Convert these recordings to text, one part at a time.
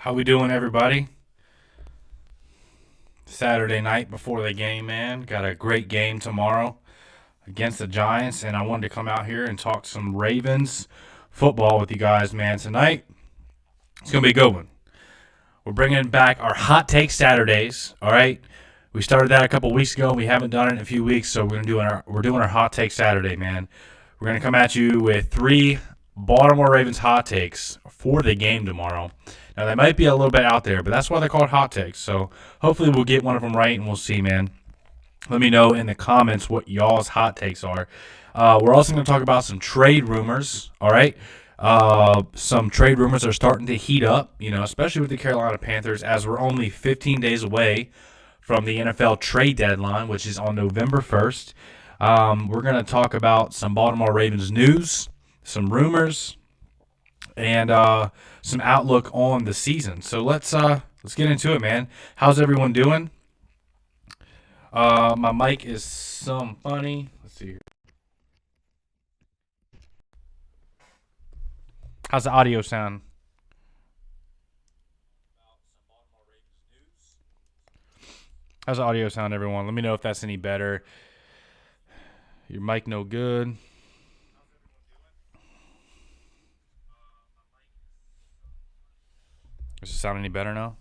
How we doing, everybody? Saturday night before the game, man. Got a great game tomorrow against the Giants, and I wanted to come out here and talk some Ravens football with you guys, man. Tonight, it's going to be a good one. We're bringing back our Hot Take Saturdays, all right? We started that a couple weeks ago. We haven't done it in a few weeks, so we're doing our Hot Take Saturday, man. We're going to come at you with 3 Baltimore Ravens hot takes for the game tomorrow. Now, they might be a little bit out there, but that's why they're called hot takes. So hopefully we'll get one of them right, and we'll see, man. Let me know in the comments what y'all's hot takes are. We're also going to talk about some trade rumors, all right? Some trade rumors are starting to heat up, especially with the Carolina Panthers, as we're only 15 days away from the NFL trade deadline, which is on November 1st. We're going to talk about some Baltimore Ravens news, some rumors, and some outlook on the season. So let's get into it, man. How's everyone doing? My mic is some funny. Let's see here. How's the audio sound? How's the audio sound, everyone? Let me know if that's any better. Your mic no good. Does it sound any better now?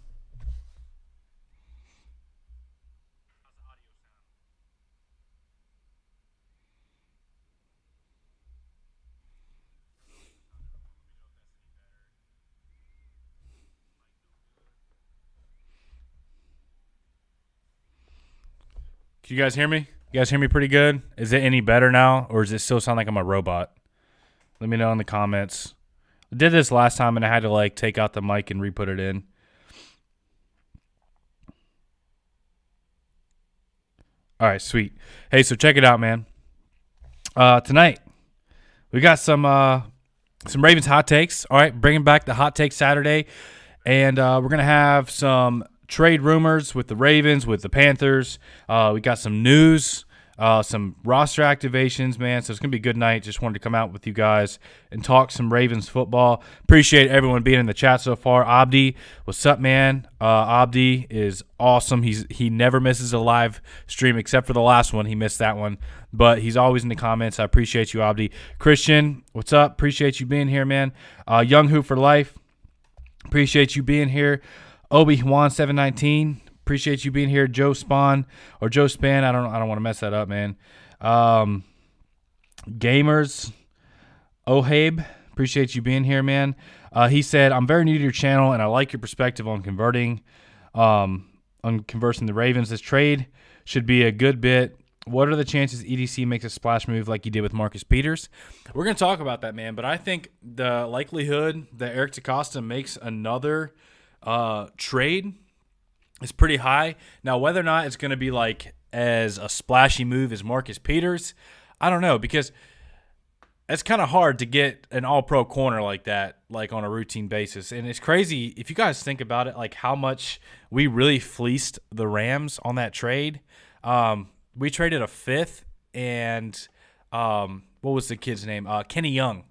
Can you guys hear me? You guys hear me pretty good? Is it any better now, or does it still sound like I'm a robot? Let me know in the comments. I did this last time, and I had to take out the mic and re-put it in. All right, sweet. Hey, so check it out, man. Tonight we got some Ravens hot takes. All right, bringing back the Hot Take Saturday, and we're gonna have some trade rumors with the Ravens, with the Panthers. We got some news, some roster activations, man. So it's going to be a good night. Just wanted to come out with you guys and talk some Ravens football. Appreciate everyone being in the chat so far. Abdi, what's up, man? Abdi is awesome. He never misses a live stream except for the last one. He missed that one. But he's always in the comments. I appreciate you, Abdi. Christian, what's up? Appreciate you being here, man. Young Hoop for Life, appreciate you being here. Obi-Wan 719, appreciate you being here. Joe Spawn or Joe Span, I don't want to mess that up, man. Gamers, Ohabe, appreciate you being here, man. He said, I'm very new to your channel and I like your perspective on conversing the Ravens. This trade should be a good bit. What are the chances EDC makes a splash move like he did with Marcus Peters? We're going to talk about that, man, but I think the likelihood that Eric DeCosta makes another trade is pretty high. Now, whether or not it's going to be as a splashy move as Marcus Peters, I don't know, because it's kind of hard to get an all-pro corner like that, on a routine basis. And it's crazy if you guys think about it, how much we really fleeced the Rams on that trade. We traded a 5th and what was the kid's name? Kenny Young.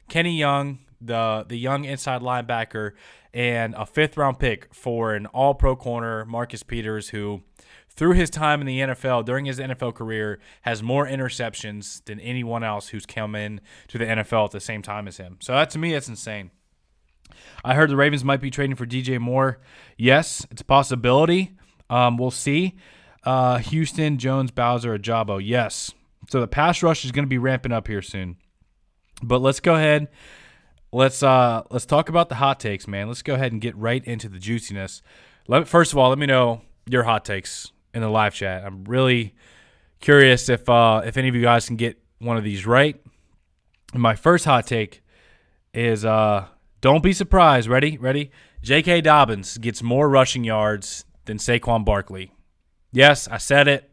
Kenny Young, the young inside linebacker, and a 5th-round pick for an all-pro corner, Marcus Peters, who, through his time in the NFL, during his NFL career, has more interceptions than anyone else who's come in to the NFL at the same time as him. So to me, that's insane. I heard the Ravens might be trading for DJ Moore. Yes, it's a possibility. We'll see. Houston, Jones, Bowser, Ajabo. Yes. So the pass rush is going to be ramping up here soon. But let's go ahead. Let's talk about the hot takes, man. Let's go ahead and get right into the juiciness. First of all, let me know your hot takes in the live chat. I'm really curious if any of you guys can get one of these right. And my first hot take is don't be surprised. Ready? J.K. Dobbins gets more rushing yards than Saquon Barkley. Yes, I said it.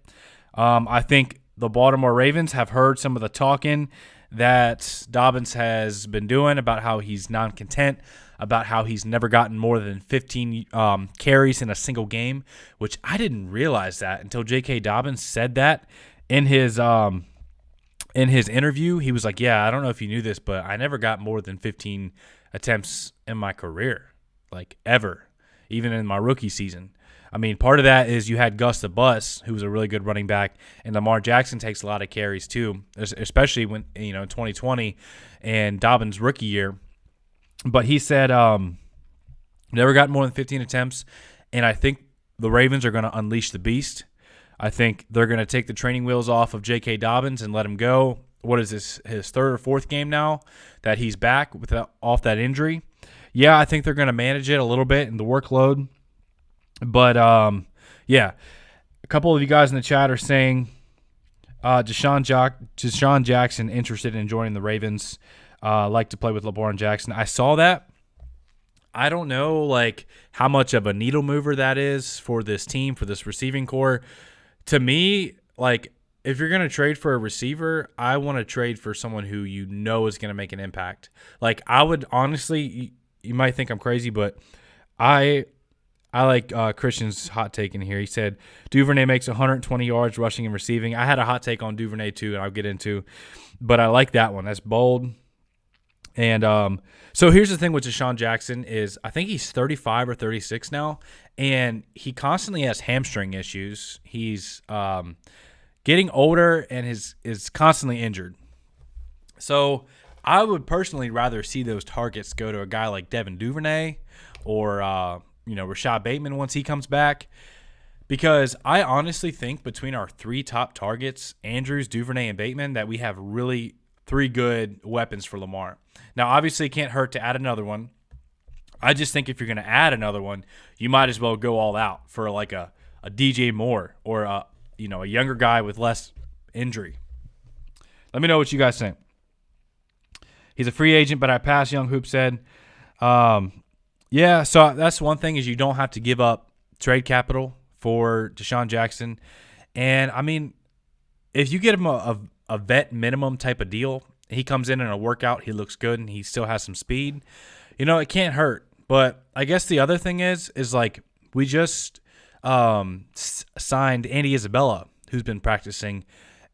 I think the Baltimore Ravens have heard some of the talking that Dobbins has been doing about how he's non-content, about how he's never gotten more than 15 carries in a single game, which I didn't realize that until J.K. Dobbins said that in his interview. He was like, yeah, I don't know if you knew this, but I never got more than 15 attempts in my career, ever. even in my rookie season. I mean, part of that is you had Gus the Bus, who was a really good running back, and Lamar Jackson takes a lot of carries too, especially when, in 2020 and Dobbins' rookie year. But he said never got more than 15 attempts, and I think the Ravens are going to unleash the beast. I think they're going to take the training wheels off of J.K. Dobbins and let him go. What is this, his third or fourth game now that he's back off that injury? Yeah, I think they're going to manage it a little bit in the workload. But, yeah, a couple of you guys in the chat are saying Deshaun Jackson interested in joining the Ravens, like to play with Lamar Jackson. I saw that. I don't know, like, how much of a needle mover that is for this team, for this receiving core. To me, like, if you're going to trade for a receiver, I want to trade for someone who you know is going to make an impact. Like, I would honestly, you might think I'm crazy, but I like Christian's hot take in here. He said Duvernay makes 120 yards rushing and receiving. I had a hot take on Duvernay too, and I'll get into, but I like that one. That's bold. And so here's the thing with Deshaun Jackson is I think he's 35 or 36 now, and he constantly has hamstring issues. He's getting older and is constantly injured. So I would personally rather see those targets go to a guy like Devin Duvernay or Rashad Bateman once he comes back, because I honestly think between our three top targets, Andrews, Duvernay, and Bateman, that we have really three good weapons for Lamar. Now, obviously, it can't hurt to add another one. I just think if you're going to add another one, you might as well go all out for like a DJ Moore or a younger guy with less injury. Let me know what you guys think. He's a free agent, but I pass, Young Hoop said. Yeah, so that's one thing is you don't have to give up trade capital for Deshaun Jackson. And, I mean, if you get him a vet minimum type of deal, he comes in a workout, he looks good, and he still has some speed, it can't hurt. But I guess the other thing is like we just signed Andy Isabella, who's been practicing.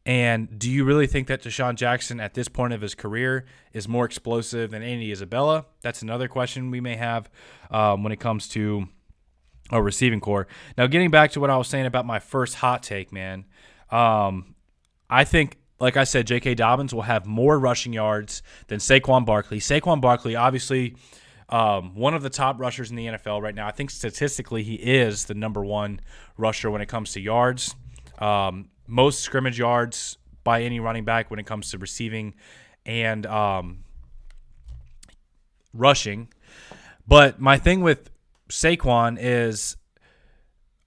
And do you really think that Deshaun Jackson at this point of his career is more explosive than Andy Isabella? That's another question we may have when it comes to a receiving core. Now, getting back to what I was saying about my first hot take, man, I think, like I said, J.K. Dobbins will have more rushing yards than Saquon Barkley. Saquon Barkley, obviously, one of the top rushers in the NFL right now. I think statistically he is the number one rusher when it comes to yards. Most scrimmage yards by any running back when it comes to receiving and rushing. But my thing with Saquon is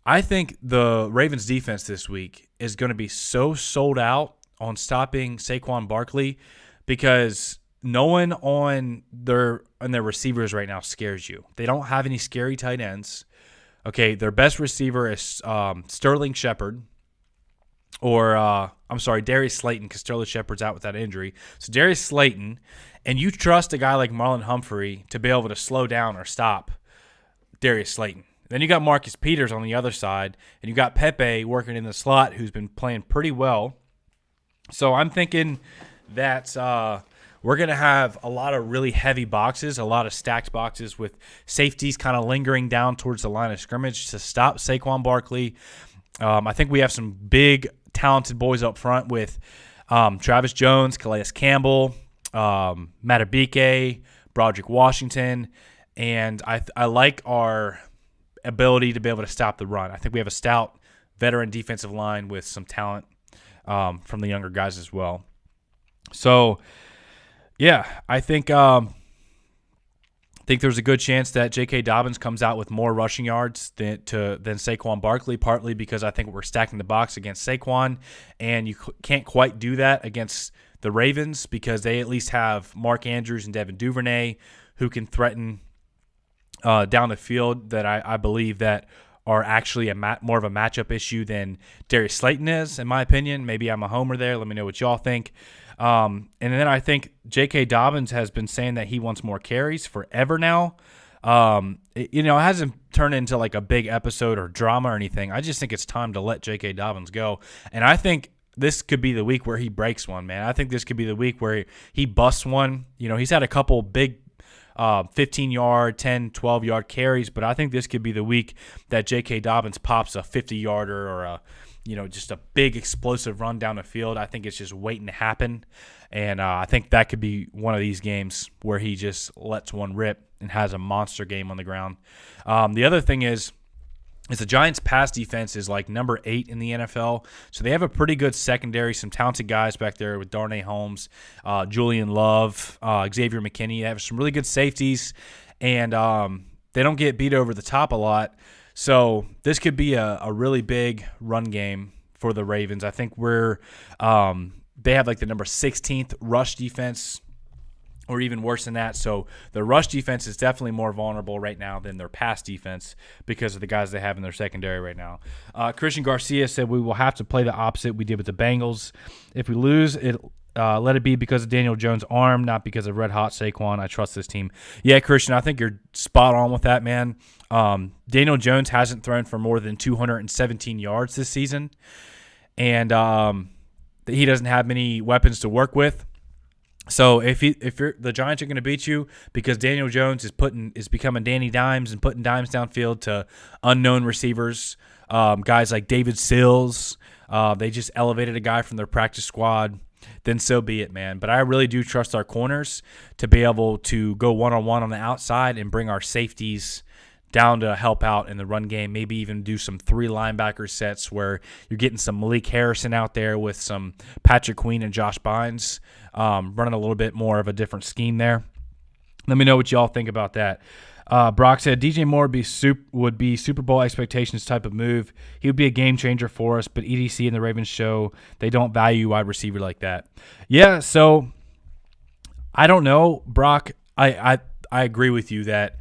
I think the Ravens defense this week is going to be so sold out on stopping Saquon Barkley because no one on their receivers right now scares you. They don't have any scary tight ends. Okay, their best receiver is Sterling Shepard. Or, Darius Slayton, because Sterling Shepard's out with that injury. So Darius Slayton, and you trust a guy like Marlon Humphrey to be able to slow down or stop Darius Slayton. Then you got Marcus Peters on the other side, and you got Pepe working in the slot, who's been playing pretty well. So I'm thinking that we're going to have a lot of really heavy boxes, a lot of stacked boxes with safeties kind of lingering down towards the line of scrimmage to stop Saquon Barkley. I think we have some big, talented boys up front with Travis Jones, Calais Campbell, Matabike, Broderick Washington, and I like our ability to be able to stop the run. I think we have a stout veteran defensive line with some talent from the younger guys as well. So, yeah, I think there's a good chance that J.K. Dobbins comes out with more rushing yards than Saquon Barkley, partly because I think we're stacking the box against Saquon, and you can't quite do that against the Ravens because they at least have Mark Andrews and Devin Duvernay who can threaten down the field that I believe that are actually more of a matchup issue than Darius Slayton is, in my opinion. Maybe I'm a homer there. Let me know what y'all think. And then I think J.K. Dobbins has been saying that he wants more carries forever now. It hasn't turned into like a big episode or drama or anything. I just think it's time to let J.K. Dobbins go. And I think this could be the week where he breaks one, man. I think this could be the week where he busts one. He's had a couple big 15-yard, 10, 12-yard carries. But I think this could be the week that J.K. Dobbins pops a 50-yarder or just a big explosive run down the field. I think it's just waiting to happen. And I think that could be one of these games where he just lets one rip and has a monster game on the ground. The other thing is the Giants' pass defense is like number 8 in the NFL. So they have a pretty good secondary, some talented guys back there with Darnay Holmes, Julian Love, Xavier McKinney. They have some really good safeties, and they don't get beat over the top a lot. So this could be a really big run game for the Ravens. I think they have like the number 16th rush defense, or even worse than that. So the rush defense is definitely more vulnerable right now than their pass defense because of the guys they have in their secondary right now. Christian Garcia said we will have to play the opposite we did with the Bengals. If we lose, let it be because of Daniel Jones' arm, not because of red-hot Saquon. I trust this team. Yeah, Christian, I think you're spot on with that, man. Daniel Jones hasn't thrown for more than 217 yards this season, and he doesn't have many weapons to work with. So if the Giants are going to beat you because Daniel Jones is becoming Danny Dimes and putting dimes downfield to unknown receivers, guys like David Sills, they just elevated a guy from their practice squad, then so be it, man. But I really do trust our corners to be able to go one-on-one on the outside and bring our safeties down to help out in the run game, maybe even do some 3 linebacker sets where you're getting some Malik Harrison out there with some Patrick Queen and Josh Bynes, running a little bit more of a different scheme there. Let me know what y'all think about that. Brock said DJ Moore would be Super Bowl expectations type of move. He would be a game changer for us, but EDC and the Ravens show they don't value wide receiver like that. Yeah, so I don't know, Brock. I agree with you that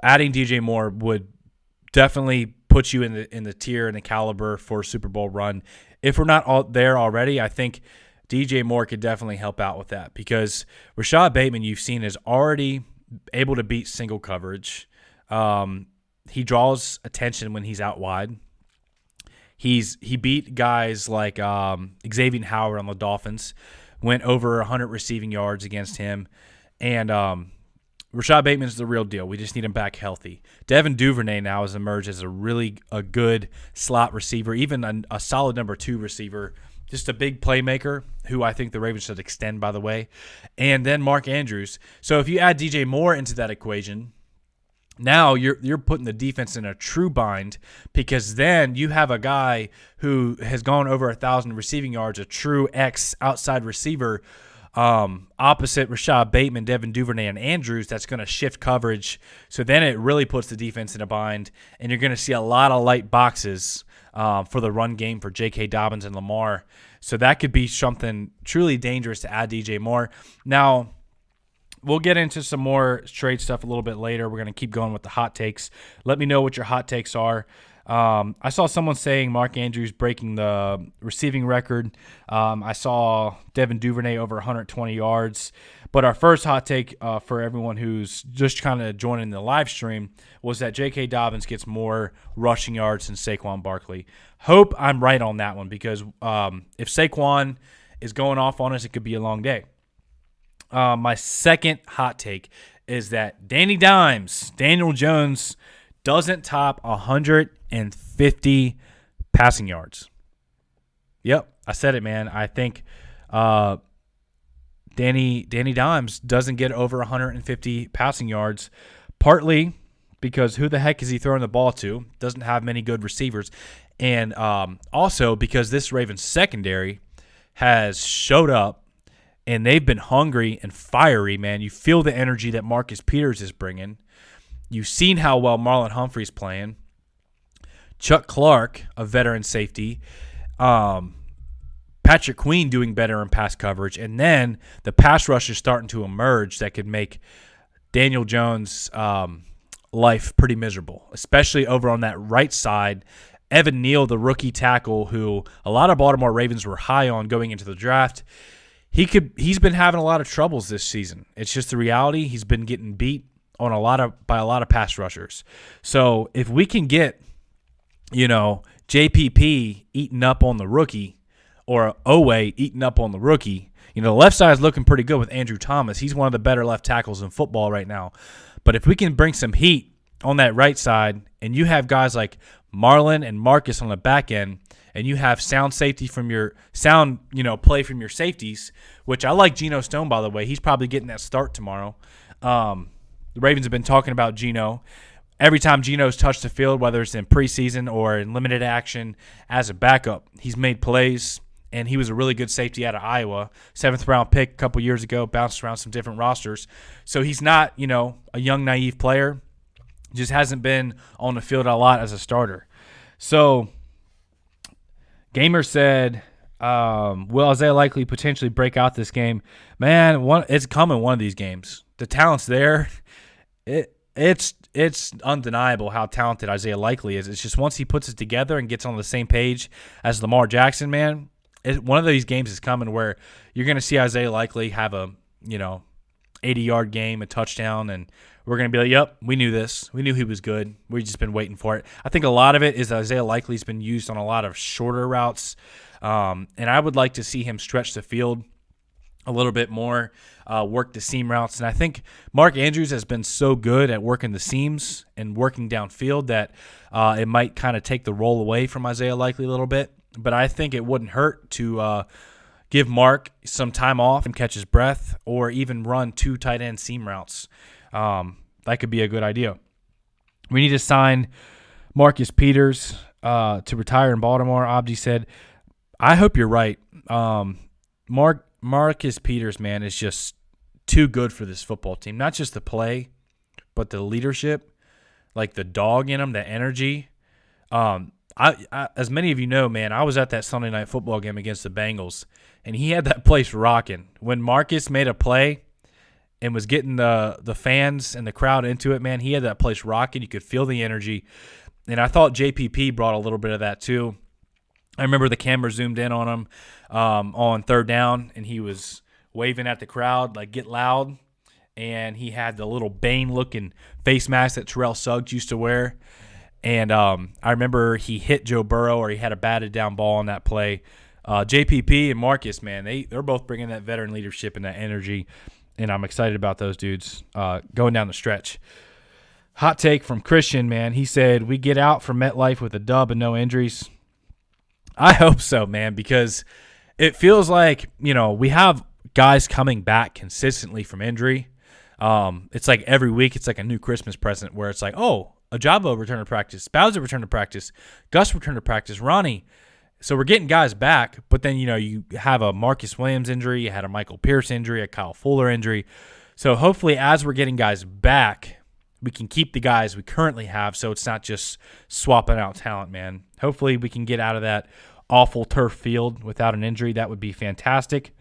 adding DJ Moore would definitely put you in the tier and the caliber for a Super Bowl run. If we're not there already, I think DJ Moore could definitely help out with that because Rashad Bateman, you've seen, is already able to beat single coverage. He draws attention when he's out wide. He beat guys like Xavier Howard on the Dolphins, went over 100 receiving yards against him, and Rashad Bateman's the real deal. We just need him back healthy. Devin Duvernay now has emerged as a good slot receiver, even a solid number 2 receiver, just a big playmaker who I think the Ravens should extend, by the way. And then Mark Andrews. So if you add DJ Moore into that equation, now you're putting the defense in a true bind because then you have a guy who has gone over 1,000 receiving yards, a true X outside receiver, opposite Rashad Bateman, Devin Duvernay, and Andrews. That's going to shift coverage. So then it really puts the defense in a bind, and you're going to see a lot of light boxes for the run game for J.K. Dobbins and Lamar. So that could be something truly dangerous to add DJ Moore. Now, we'll get into some more trade stuff a little bit later. We're going to keep going with the hot takes. Let me know what your hot takes are. I saw someone saying Mark Andrews breaking the receiving record. I saw Devin Duvernay over 120 yards. But our first hot take for everyone who's just kind of joining the live stream was that J.K. Dobbins gets more rushing yards than Saquon Barkley. Hope I'm right on that one because if Saquon is going off on us, it could be a long day. My second hot take is that Daniel Jones, doesn't top 150 passing yards. Yep, I said it, man. I think Danny Dimes doesn't get over 150 passing yards, partly because who the heck is he throwing the ball to? Doesn't have many good receivers. And also because this Ravens secondary has showed up, and they've been hungry and fiery, man. You feel the energy that Marcus Peters is bringing. You've seen how well Marlon Humphrey's playing. Chuck Clark, a veteran safety. Patrick Queen doing better in pass coverage. And then the pass rush is starting to emerge that could make Daniel Jones' life pretty miserable, especially over on that right side. Evan Neal, the rookie tackle, who a lot of Baltimore Ravens were high on going into the draft, he's been having a lot of troubles this season. It's just the reality. He's been getting beat on by a lot of pass rushers. So if we can get, JPP eaten up on the rookie, or Owe eating up on the rookie. You know, the left side is looking pretty good with Andrew Thomas. He's one of the better left tackles in football right now. But if we can bring some heat on that right side, and you have guys like Marlon and Marcus on the back end, and you have sound safety from your play from your safeties, which I like Geno Stone, by the way. He's probably getting that start tomorrow. The Ravens have been talking about Geno. Every time Geno's touched the field, whether it's in preseason or in limited action as a backup, he's made plays, and he was a really good safety out of Iowa. 7th-round pick a couple years ago, bounced around some different rosters. So he's not, a young, naive player. Just hasn't been on the field a lot as a starter. So Gamer said, will Isaiah likely potentially break out this game? Man, it's coming one of these games. The talent's there. It's undeniable how talented Isaiah Likely is. It's just once he puts it together and gets on the same page as Lamar Jackson, man, one of these games is coming where you're going to see Isaiah Likely have a 80-yard game, a touchdown, and we're going to be like, yep, we knew this. We knew he was good. We've just been waiting for it. I think a lot of it is Isaiah Likely's been used on a lot of shorter routes, and I would like to see him stretch the field a little bit more, work the seam routes. And I think Mark Andrews has been so good at working the seams and working downfield that it might kind of take the role away from Isaiah Likely a little bit. But I think it wouldn't hurt to give Mark some time off and catch his breath, or even run 2 tight end seam routes. That could be a good idea. We need to sign Marcus Peters to retire in Baltimore. Abdi said, I hope you're right. Marcus Peters, man, is just too good for this football team. Not just the play, but the leadership, like the dog in him, the energy. I as many of you know, man, I was at that Sunday night football game against the Bengals, and he had that place rocking. When Marcus made a play and was getting the fans and the crowd into it, man, he had that place rocking. You could feel the energy. And I thought JPP brought a little bit of that too. I remember the camera zoomed in on him on 3rd down, and he was waving at the crowd like, get loud. And he had the little Bane-looking face mask that Terrell Suggs used to wear. And I remember he hit Joe Burrow, or he had a batted down ball on that play. JPP and Marcus, man, they're both bringing that veteran leadership and that energy, and I'm excited about those dudes going down the stretch. Hot take from Christian, man. He said, we get out from MetLife with a dub and no injuries. I hope so, man, because it feels like, we have guys coming back consistently from injury. It's like every week it's like a new Christmas present where it's like, oh, Ajabo returned to practice, Bowser returned to practice, Gus returned to practice, Ronnie. So we're getting guys back, but then, you have a Marcus Williams injury, you had a Michael Pierce injury, a Kyle Fuller injury. So hopefully as we're getting guys back, we can keep the guys we currently have, so it's not just swapping out talent, man. Hopefully we can get out of that awful turf field without an injury. That would be fantastic.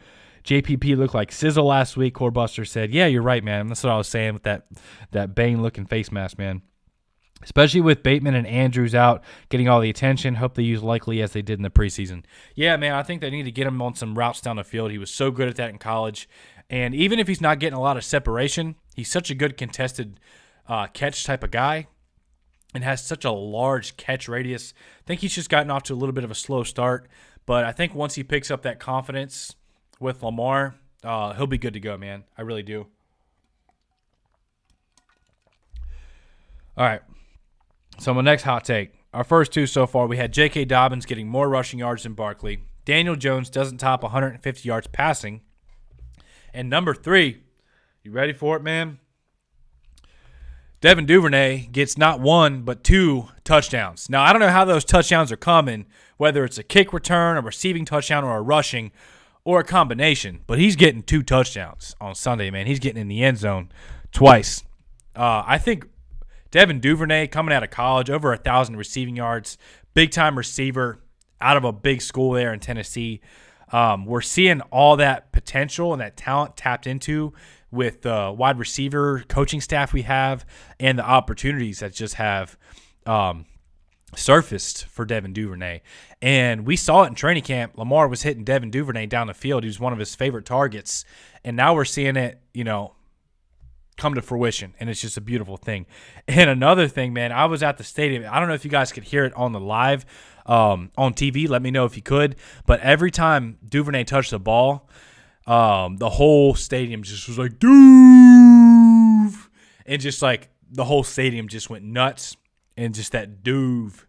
JPP looked like Sizzle last week. Corebuster said, yeah, you're right, man. That's what I was saying with that Bane-looking face mask, man. Especially with Bateman and Andrews out, getting all the attention. Hope they use Likely as they did in the preseason. Yeah, man, I think they need to get him on some routes down the field. He was so good at that in college. And even if he's not getting a lot of separation, he's such a good contested catch type of guy and has such a large catch radius. I think he's just gotten off to a little bit of a slow start. But I think once he picks up that confidence with Lamar, he'll be good to go, man. I really do. All right. So my next hot take. Our first 2 so far, we had J.K. Dobbins getting more rushing yards than Barkley. Daniel Jones doesn't top 150 yards passing. And number 3, you ready for it, man? Devin Duvernay gets not 1 but 2 touchdowns. Now, I don't know how those touchdowns are coming, whether it's a kick return, a receiving touchdown, or a rushing, or a combination. But he's getting 2 touchdowns on Sunday, man. He's getting in the end zone twice. I think Devin Duvernay, coming out of college, over 1,000 receiving yards, big-time receiver out of a big school there in Tennessee. We're seeing all that potential and that talent tapped into with the wide receiver coaching staff we have and the opportunities that just have surfaced for Devin Duvernay. And we saw it in training camp. Lamar was hitting Devin Duvernay down the field. He was one of his favorite targets. And now we're seeing it, come to fruition, and it's just a beautiful thing. And another thing, man, I was at the stadium. I don't know if you guys could hear it on the live. on TV. Let me know if you could. But every time Duvernay touched the ball, the whole stadium just was like, Duve! And just like the whole stadium just went nuts. And just that Duve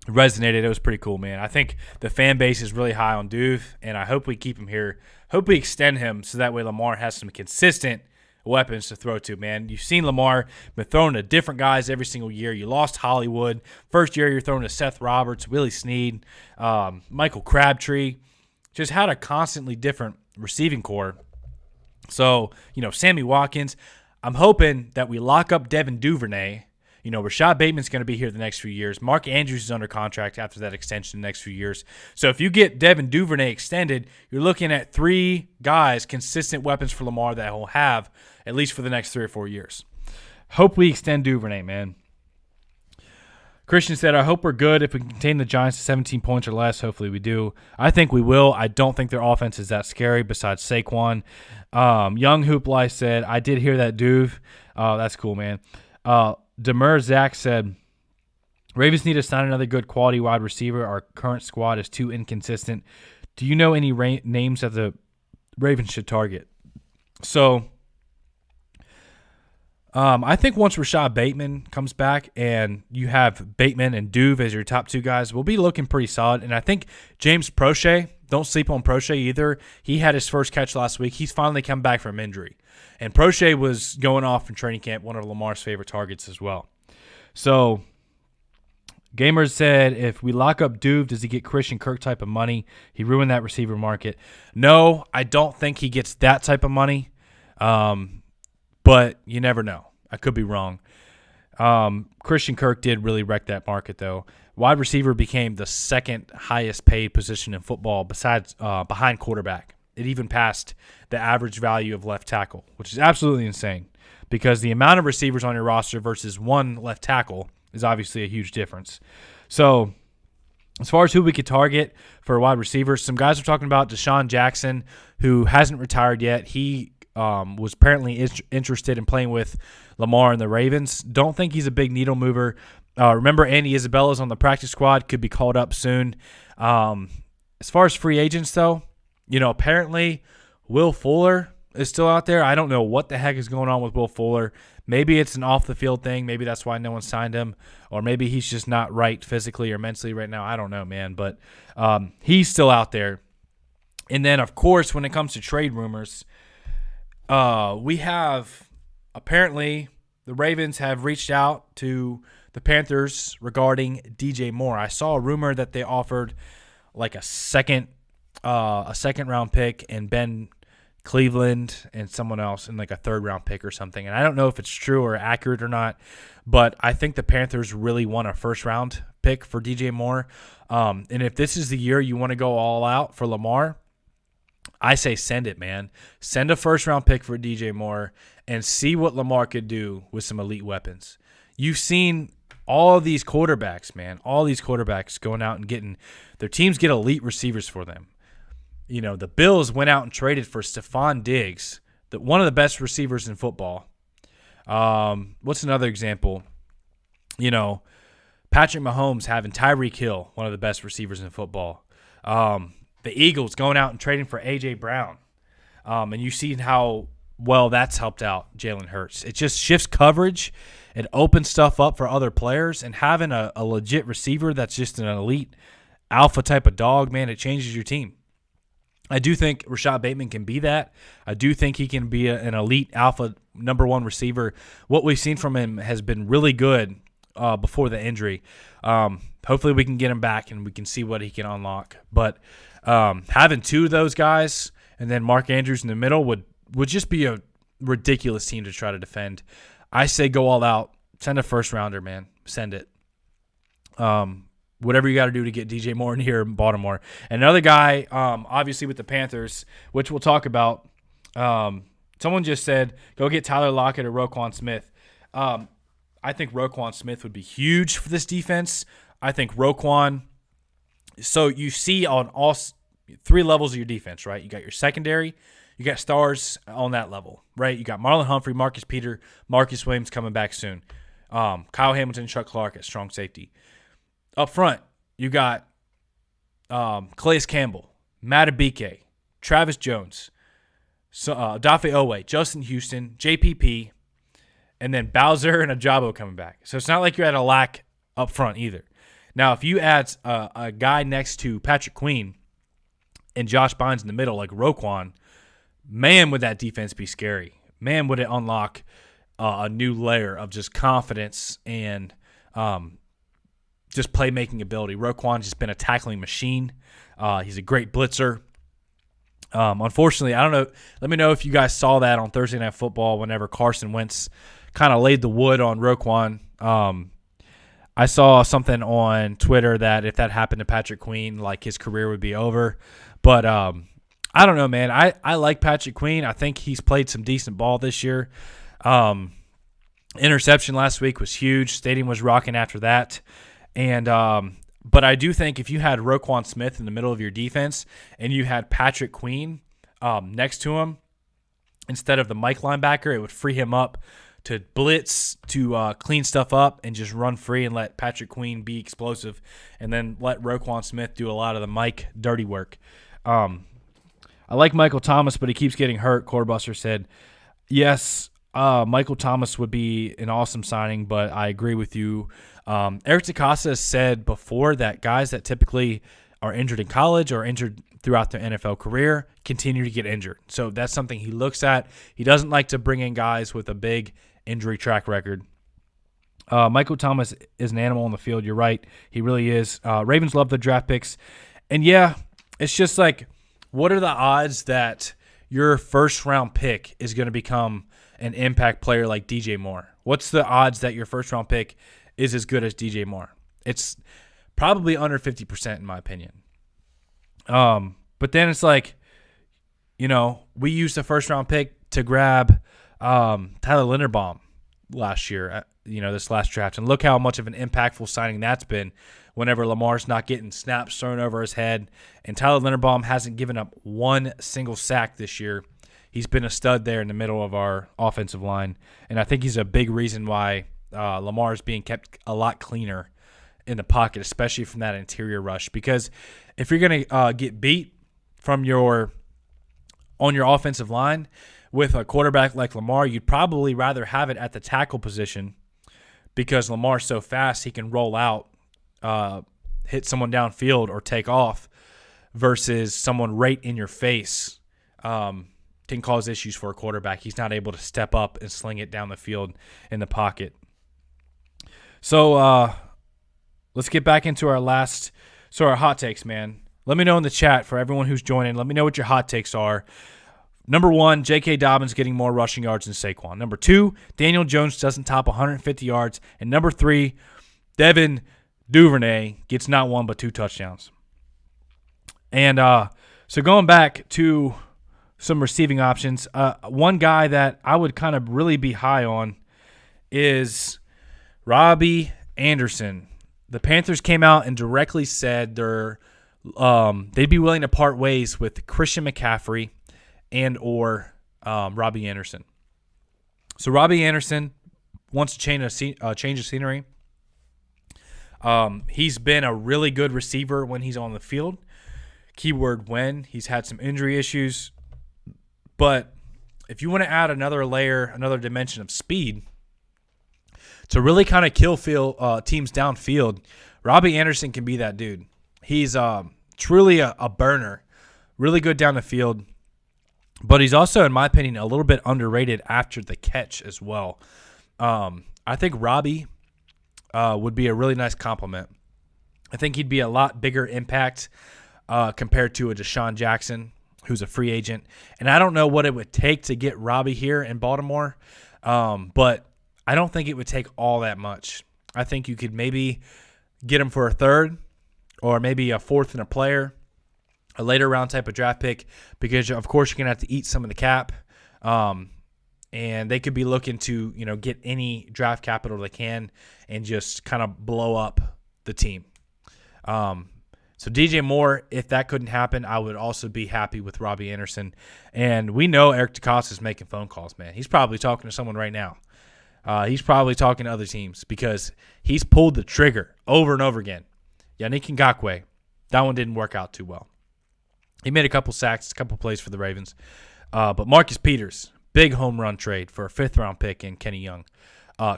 resonated. It was pretty cool, man. I think the fan base is really high on Duve, and I hope we keep him here. Hope we extend him so that way Lamar has some consistent weapons to throw to, man. You've seen Lamar been throwing to different guys every single year. You lost Hollywood. First year you're throwing to Seth Roberts, Willie Snead, Michael Crabtree. Just had a constantly different receiving core. So, Sammy Watkins. I'm hoping that we lock up Devin Duvernay. Rashad Bateman's going to be here the next few years. Mark Andrews is under contract after that extension the next few years. So if you get Devin Duvernay extended, you're looking at 3 guys, consistent weapons for Lamar that he'll have at least for the next 3 or 4 years. Hope we extend Duvernay, man. Christian said, I hope we're good if we can contain the Giants to 17 points or less. Hopefully we do. I think we will. I don't think their offense is that scary besides Saquon. Young Hooply said, I did hear that, Duve. That's cool, man. Demur Zach said, Ravens need to sign another good quality wide receiver. Our current squad is too inconsistent. Do you know any names that the Ravens should target? So, I think once Rashad Bateman comes back and you have Bateman and Duve as your top 2 guys, we'll be looking pretty solid. And I think James Prochet, don't sleep on Prochet either. He had his first catch last week. He's finally come back from injury. And Prochet was going off in training camp, one of Lamar's favorite targets as well. So, Gamers said, if we lock up Duve, does he get Christian Kirk type of money? He ruined that receiver market. No, I don't think he gets that type of money. But you never know. I could be wrong. Christian Kirk did really wreck that market, though. Wide receiver became the second highest paid position in football besides behind quarterback. It even passed the average value of left tackle, which is absolutely insane because the amount of receivers on your roster versus one left tackle is obviously a huge difference. So as far as who we could target for wide receivers, some guys are talking about Deshaun Jackson, who hasn't retired yet. He was apparently interested in playing with Lamar and the Ravens. Don't think he's a big needle mover. Remember, Andy Isabella's on the practice squad, could be called up soon. As far as free agents, though, apparently Will Fuller is still out there. I don't know what the heck is going on with Will Fuller. Maybe it's an off-the-field thing. Maybe that's why no one signed him. Or maybe he's just not right physically or mentally right now. I don't know, man. But he's still out there. And then, of course, when it comes to trade rumors, we have apparently the Ravens have reached out to the Panthers regarding DJ Moore. I saw a rumor that they offered like a second round pick and Ben Cleveland and someone else and like a 3rd round pick or something. And I don't know if it's true or accurate or not, but I think the Panthers really want a 1st round pick for DJ Moore. And if this is the year you want to go all out for Lamar, I say send it, man. Send a 1st round pick for DJ Moore and see what Lamar could do with some elite weapons. You've seen all these quarterbacks, man, all these quarterbacks going out and getting their teams get elite receivers for them. The Bills went out and traded for Stephon Diggs, one of the best receivers in football. What's another example? Patrick Mahomes having Tyreek Hill, one of the best receivers in football. The Eagles going out and trading for A.J. Brown. And you've seen how well that's helped out Jalen Hurts. It just shifts coverage. It opens stuff up for other players. And having a legit receiver that's just an elite alpha type of dog, man, it changes your team. I do think Rashad Bateman can be that. I do think he can be an elite alpha number 1 receiver. What we've seen from him has been really good before the injury. Hopefully we can get him back and we can see what he can unlock. But having 2 of those guys and then Mark Andrews in the middle would just be a ridiculous team to try to defend. I say go all out. Send a 1st rounder, man. Send it. Whatever you got to do to get DJ Moore in here in Baltimore. And another guy, obviously with the Panthers, which we'll talk about, someone just said, go get Tyler Lockett or Roquan Smith. I think Roquan Smith would be huge for this defense. I think Roquan – so you see on all 3 levels of your defense, right? You got your secondary. You got stars on that level, right? You got Marlon Humphrey, Marcus Peters, Marcus Williams coming back soon. Kyle Hamilton, Chuck Clark at strong safety. Up front, you got Calais Campbell, Matabike, Travis Jones, Dafe Owe, Justin Houston, JPP, and then Bowser and Ajabo coming back. So it's not like you're at a lack up front either. Now, if you add a guy next to Patrick Queen and Josh Bynes in the middle like Roquan, man, would that defense be scary. Man, would it unlock a new layer of just confidence and just playmaking ability. Roquan's just been a tackling machine. He's a great blitzer. Unfortunately, I don't know. Let me know if you guys saw that on Thursday Night Football whenever Carson Wentz kind of laid the wood on Roquan. I saw something on Twitter that if that happened to Patrick Queen, like his career would be over. But I don't know, man. I like Patrick Queen. I think he's played some decent ball this year. Interception last week was huge. Stadium was rocking after that. And but I do think if you had Roquan Smith in the middle of your defense and you had Patrick Queen next to him instead of the Mike linebacker, it would free him up to blitz, to clean stuff up, and just run free and let Patrick Queen be explosive, and then let Roquan Smith do a lot of the Mike dirty work. I like Michael Thomas, but he keeps getting hurt, Corebuster said. Yes, Michael Thomas would be an awesome signing, but I agree with you. Eric DeCosta has said before that guys that typically are injured in college or injured throughout their NFL career continue to get injured. So that's something he looks at. He doesn't like to bring in guys with a big injury track record. Michael Thomas is an animal on the field. You're right. He really is. Ravens love the draft picks. And, yeah, it's just like, what are the odds that your first-round pick is going to become an impact player like DJ Moore? What's the odds that your first-round pick is as good as DJ Moore? It's probably under 50% in my opinion. But then it's like, you know, we used the first-round pick to grab Tyler Linderbaum last year, this last draft. And look how much of an impactful signing that's been whenever Lamar's not getting snaps thrown over his head. And Tyler Linderbaum hasn't given up one single sack this year. He's been a stud there in the middle of our offensive line. And I think he's a big reason why Lamar is being kept a lot cleaner in the pocket, especially from that interior rush. Because if you're going to get beat from on your offensive line with a quarterback like Lamar, you'd probably rather have it at the tackle position because Lamar's so fast he can roll out, hit someone downfield, or take off versus someone right in your face can cause issues for a quarterback. He's not able to step up and sling it down the field in the pocket. So let's get back into our hot takes, man. Let me know in the chat for everyone who's joining. Let me know what your hot takes are. Number 1, J.K. Dobbins getting more rushing yards than Saquon. Number 2, Daniel Jones doesn't top 150 yards. And number 3, Devin Duvernay gets not 1 but 2 touchdowns. And so going back to some receiving options, one guy that I would kind of really be high on is Robbie Anderson. The Panthers came out and directly said they'd be willing to part ways with Christian McCaffrey and or Robbie Anderson. So Robbie Anderson wants to change of scenery. He's been a really good receiver when he's on the field. Keyword when. He's had some injury issues. But if you want to add another layer, another dimension of speed to really kind of kill teams downfield, Robbie Anderson can be that dude. He's truly a burner, really good down the field. But he's also, in my opinion, a little bit underrated after the catch as well. I think Robbie would be a really nice compliment. I think he'd be a lot bigger impact compared to a Deshaun Jackson, who's a free agent. And I don't know what it would take to get Robbie here in Baltimore, but I don't think it would take all that much. I think you could maybe get him for a third or maybe a fourth and a player, a later round type of draft pick, because, of course, you're going to have to eat some of the cap. And they could be looking to, get any draft capital they can and just kind of blow up the team. So DJ Moore, if that couldn't happen, I would also be happy with Robbie Anderson. And we know Eric DeCosta is making phone calls, man. He's probably talking to someone right now. He's probably talking to other teams because he's pulled the trigger over and over again. Yannick Ngakoue. That one didn't work out too well. He made a couple sacks, a couple plays for the Ravens. But Marcus Peters, big home run trade for a 5th-round pick in Kenny Young.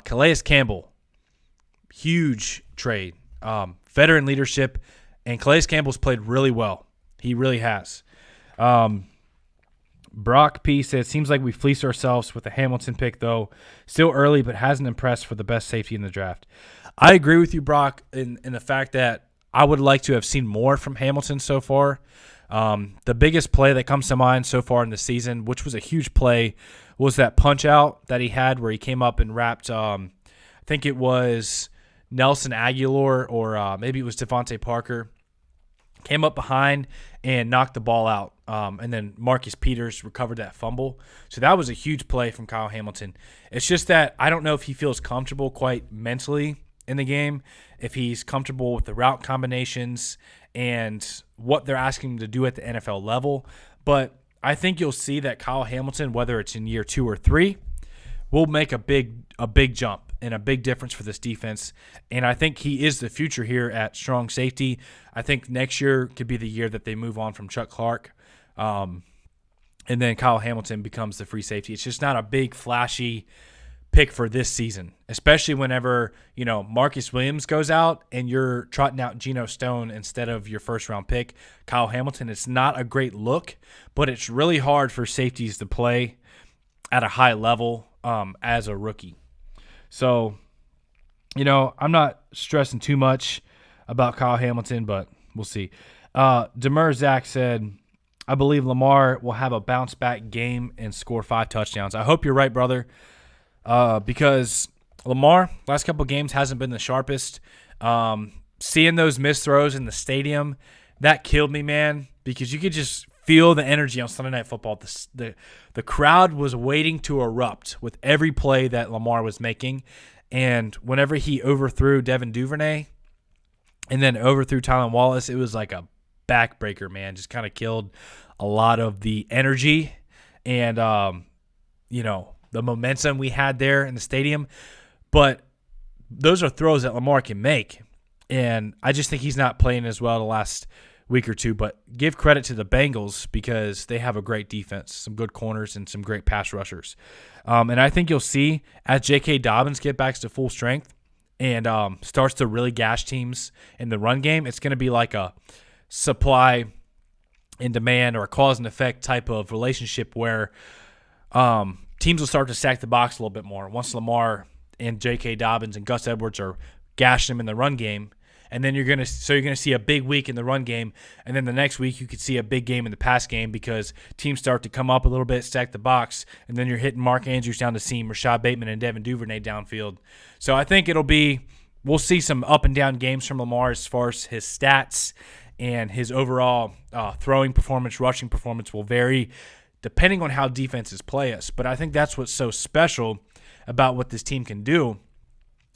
Calais Campbell, huge trade. Veteran leadership, and Calais Campbell's played really well. He really has. Brock P said, seems like we fleeced ourselves with the Hamilton pick, though. Still early, but hasn't impressed for the best safety in the draft. I agree with you, Brock, in the fact that I would like to have seen more from Hamilton so far. The biggest play that comes to mind so far in the season, which was a huge play, was that punch-out that he had where he came up and wrapped, I think it was Nelson Aguilar or maybe it was Devontae Parker. Came up behind and knocked the ball out. And then Marcus Peters recovered that fumble. So that was a huge play from Kyle Hamilton. It's just that I don't know if he feels comfortable quite mentally in the game, if he's comfortable with the route combinations and what they're asking him to do at the NFL level. But I think you'll see that Kyle Hamilton, whether it's in year 2 or 3, will make a big jump and a big difference for this defense. And I think he is the future here at strong safety. I think next year could be the year that they move on from Chuck Clark. And then Kyle Hamilton becomes the free safety. It's just not a big, flashy pick for this season, especially whenever, Marcus Williams goes out and you're trotting out Geno Stone instead of your first-round pick, Kyle Hamilton. It's not a great look, but it's really hard for safeties to play at a high level as a rookie. So, I'm not stressing too much about Kyle Hamilton, but we'll see. Demur Zach said, I believe Lamar will have a bounce-back game and score 5 touchdowns. I hope you're right, brother, because Lamar, last couple of games, hasn't been the sharpest. Seeing those missed throws in the stadium, that killed me, man, because you could just feel the energy on Sunday Night Football. The crowd was waiting to erupt with every play that Lamar was making. And whenever he overthrew Devin Duvernay and then overthrew Tylan Wallace, it was like a backbreaker, man. Just kind of killed a lot of the energy and, the momentum we had there in the stadium. But those are throws that Lamar can make. And I just think he's not playing as well the last week or two, but give credit to the Bengals because they have a great defense, some good corners, and some great pass rushers. And I think you'll see as J.K. Dobbins gets back to full strength and starts to really gash teams in the run game, it's going to be like a supply and demand or a cause and effect type of relationship where teams will start to stack the box a little bit more once Lamar and J.K. Dobbins and Gus Edwards are gashing them in the run game. And then you're gonna see a big week in the run game, and then the next week you could see a big game in the pass game because teams start to come up a little bit, stack the box, and then you're hitting Mark Andrews down the seam, Rashad Bateman and Devin Duvernay downfield. So I think we'll see some up and down games from Lamar as far as his stats and his overall throwing performance, rushing performance will vary depending on how defenses play us. But I think that's what's so special about what this team can do.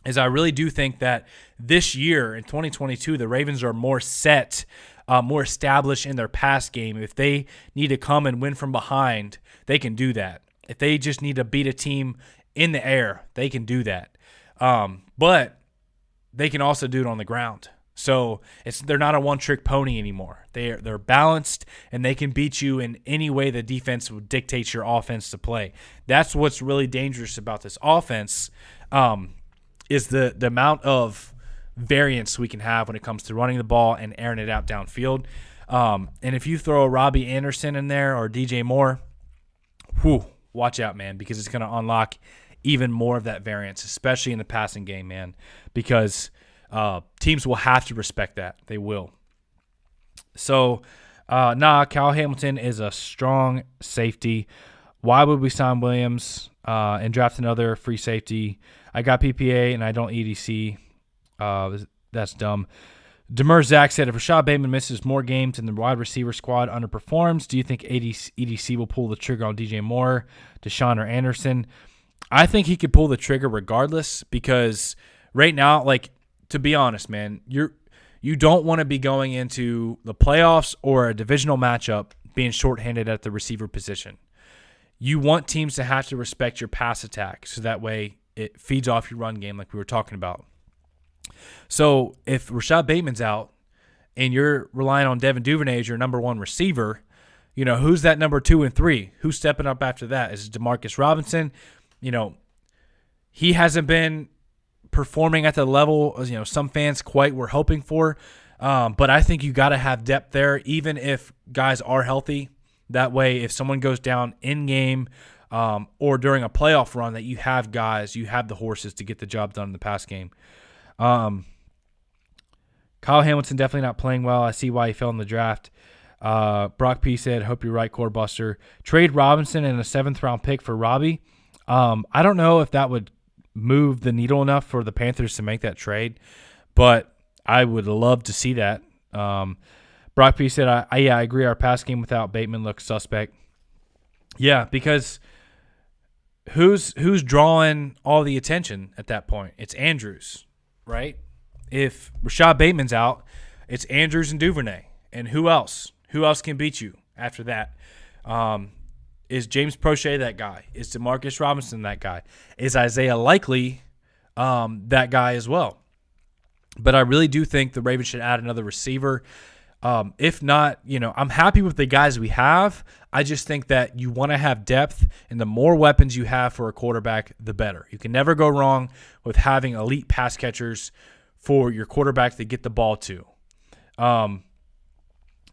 Is I really do think that this year in 2022, the Ravens are more set, more established in their pass game. If they need to come and win from behind, they can do that. If they just need to beat a team in the air, they can do that. But they can also do it on the ground. So they're not a one-trick pony anymore. They're balanced, and they can beat you in any way the defense will dictate your offense to play. That's what's really dangerous about this offense. Is the amount of variance we can have when it comes to running the ball and airing it out downfield. And if you throw a Robbie Anderson in there or DJ Moore, watch out, man, because it's going to unlock even more of that variance, especially in the passing game, man, because teams will have to respect that. They will. So, Kyle Hamilton is a strong safety. Why would we sign Williams and draft another free safety? I got PPA and I don't EDC. That's dumb. Demur Zach said, if Rashad Bateman misses more games and the wide receiver squad underperforms, do you think EDC will pull the trigger on DJ Moore, Deshaun, or Anderson? I think he could pull the trigger regardless because right now, to be honest, man, you don't want to be going into the playoffs or a divisional matchup being shorthanded at the receiver position. You want teams to have to respect your pass attack so that way it feeds off your run game like we were talking about. So if Rashad Bateman's out and you're relying on Devin Duvernay as your number one receiver, who's that number 2 and 3? Who's stepping up after that? Is it Demarcus Robinson? He hasn't been performing at the level some fans quite were hoping for. But I think you got to have depth there, even if guys are healthy. That way, if someone goes down in game or during a playoff run, that you have guys, you have the horses to get the job done in the pass game. Kyle Hamilton definitely not playing well. I see why he fell in the draft. Brock P said, hope you're right, Core Buster. Trade Robinson and a 7th-round pick for Robbie. I don't know if that would move the needle enough for the Panthers to make that trade, but I would love to see that. Brock P said, I agree. Our pass game without Bateman looks suspect. Yeah, because who's drawing all the attention at that point? It's Andrews, right? If Rashad Bateman's out, it's Andrews and Duvernay. And who else? Who else can beat you after that? Is James Prochet that guy? Is Demarcus Robinson that guy? Is Isaiah Likely that guy as well? But I really do think the Ravens should add another receiver. If not, I'm happy with the guys we have. I just think that you want to have depth, and the more weapons you have for a quarterback, the better. You can never go wrong with having elite pass catchers for your quarterback to get the ball to.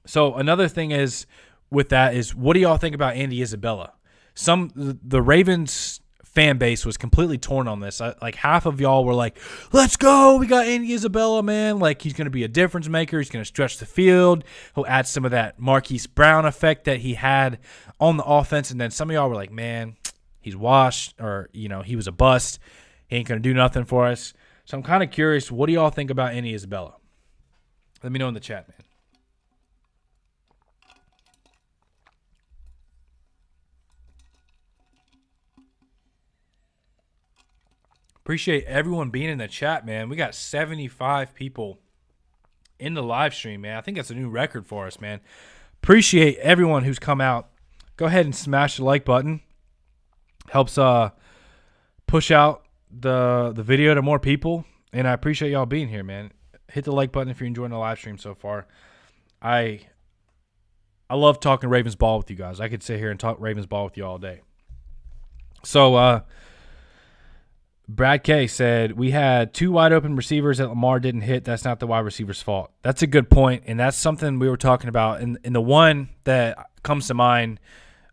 So another thing is with that is, what do y'all think about Andy Isabella? The Ravens fan base was completely torn on this. Like half of y'all were like, let's go, we got Andy Isabella, man. Like, he's going to be a difference maker. He's going to stretch the field. He'll add some of that Marquise Brown effect that he had on the offense. And then some of y'all were like, man, he's washed, or, he was a bust. He ain't going to do nothing for us. So I'm kind of curious, what do y'all think about Andy Isabella? Let me know in the chat, man. Appreciate everyone being in the chat, man. We got 75 people in the live stream, man. I think that's a new record for us, man. Appreciate everyone who's come out. Go ahead and smash the like button. Helps push out the video to more people. And I appreciate y'all being here, man. Hit the like button if you're enjoying the live stream so far. I love talking Ravens ball with you guys. I could sit here and talk Ravens ball with you all day. So, Brad K said, we had 2 wide open receivers that Lamar didn't hit. That's not the wide receiver's fault. That's a good point, and that's something we were talking about. And the one that comes to mind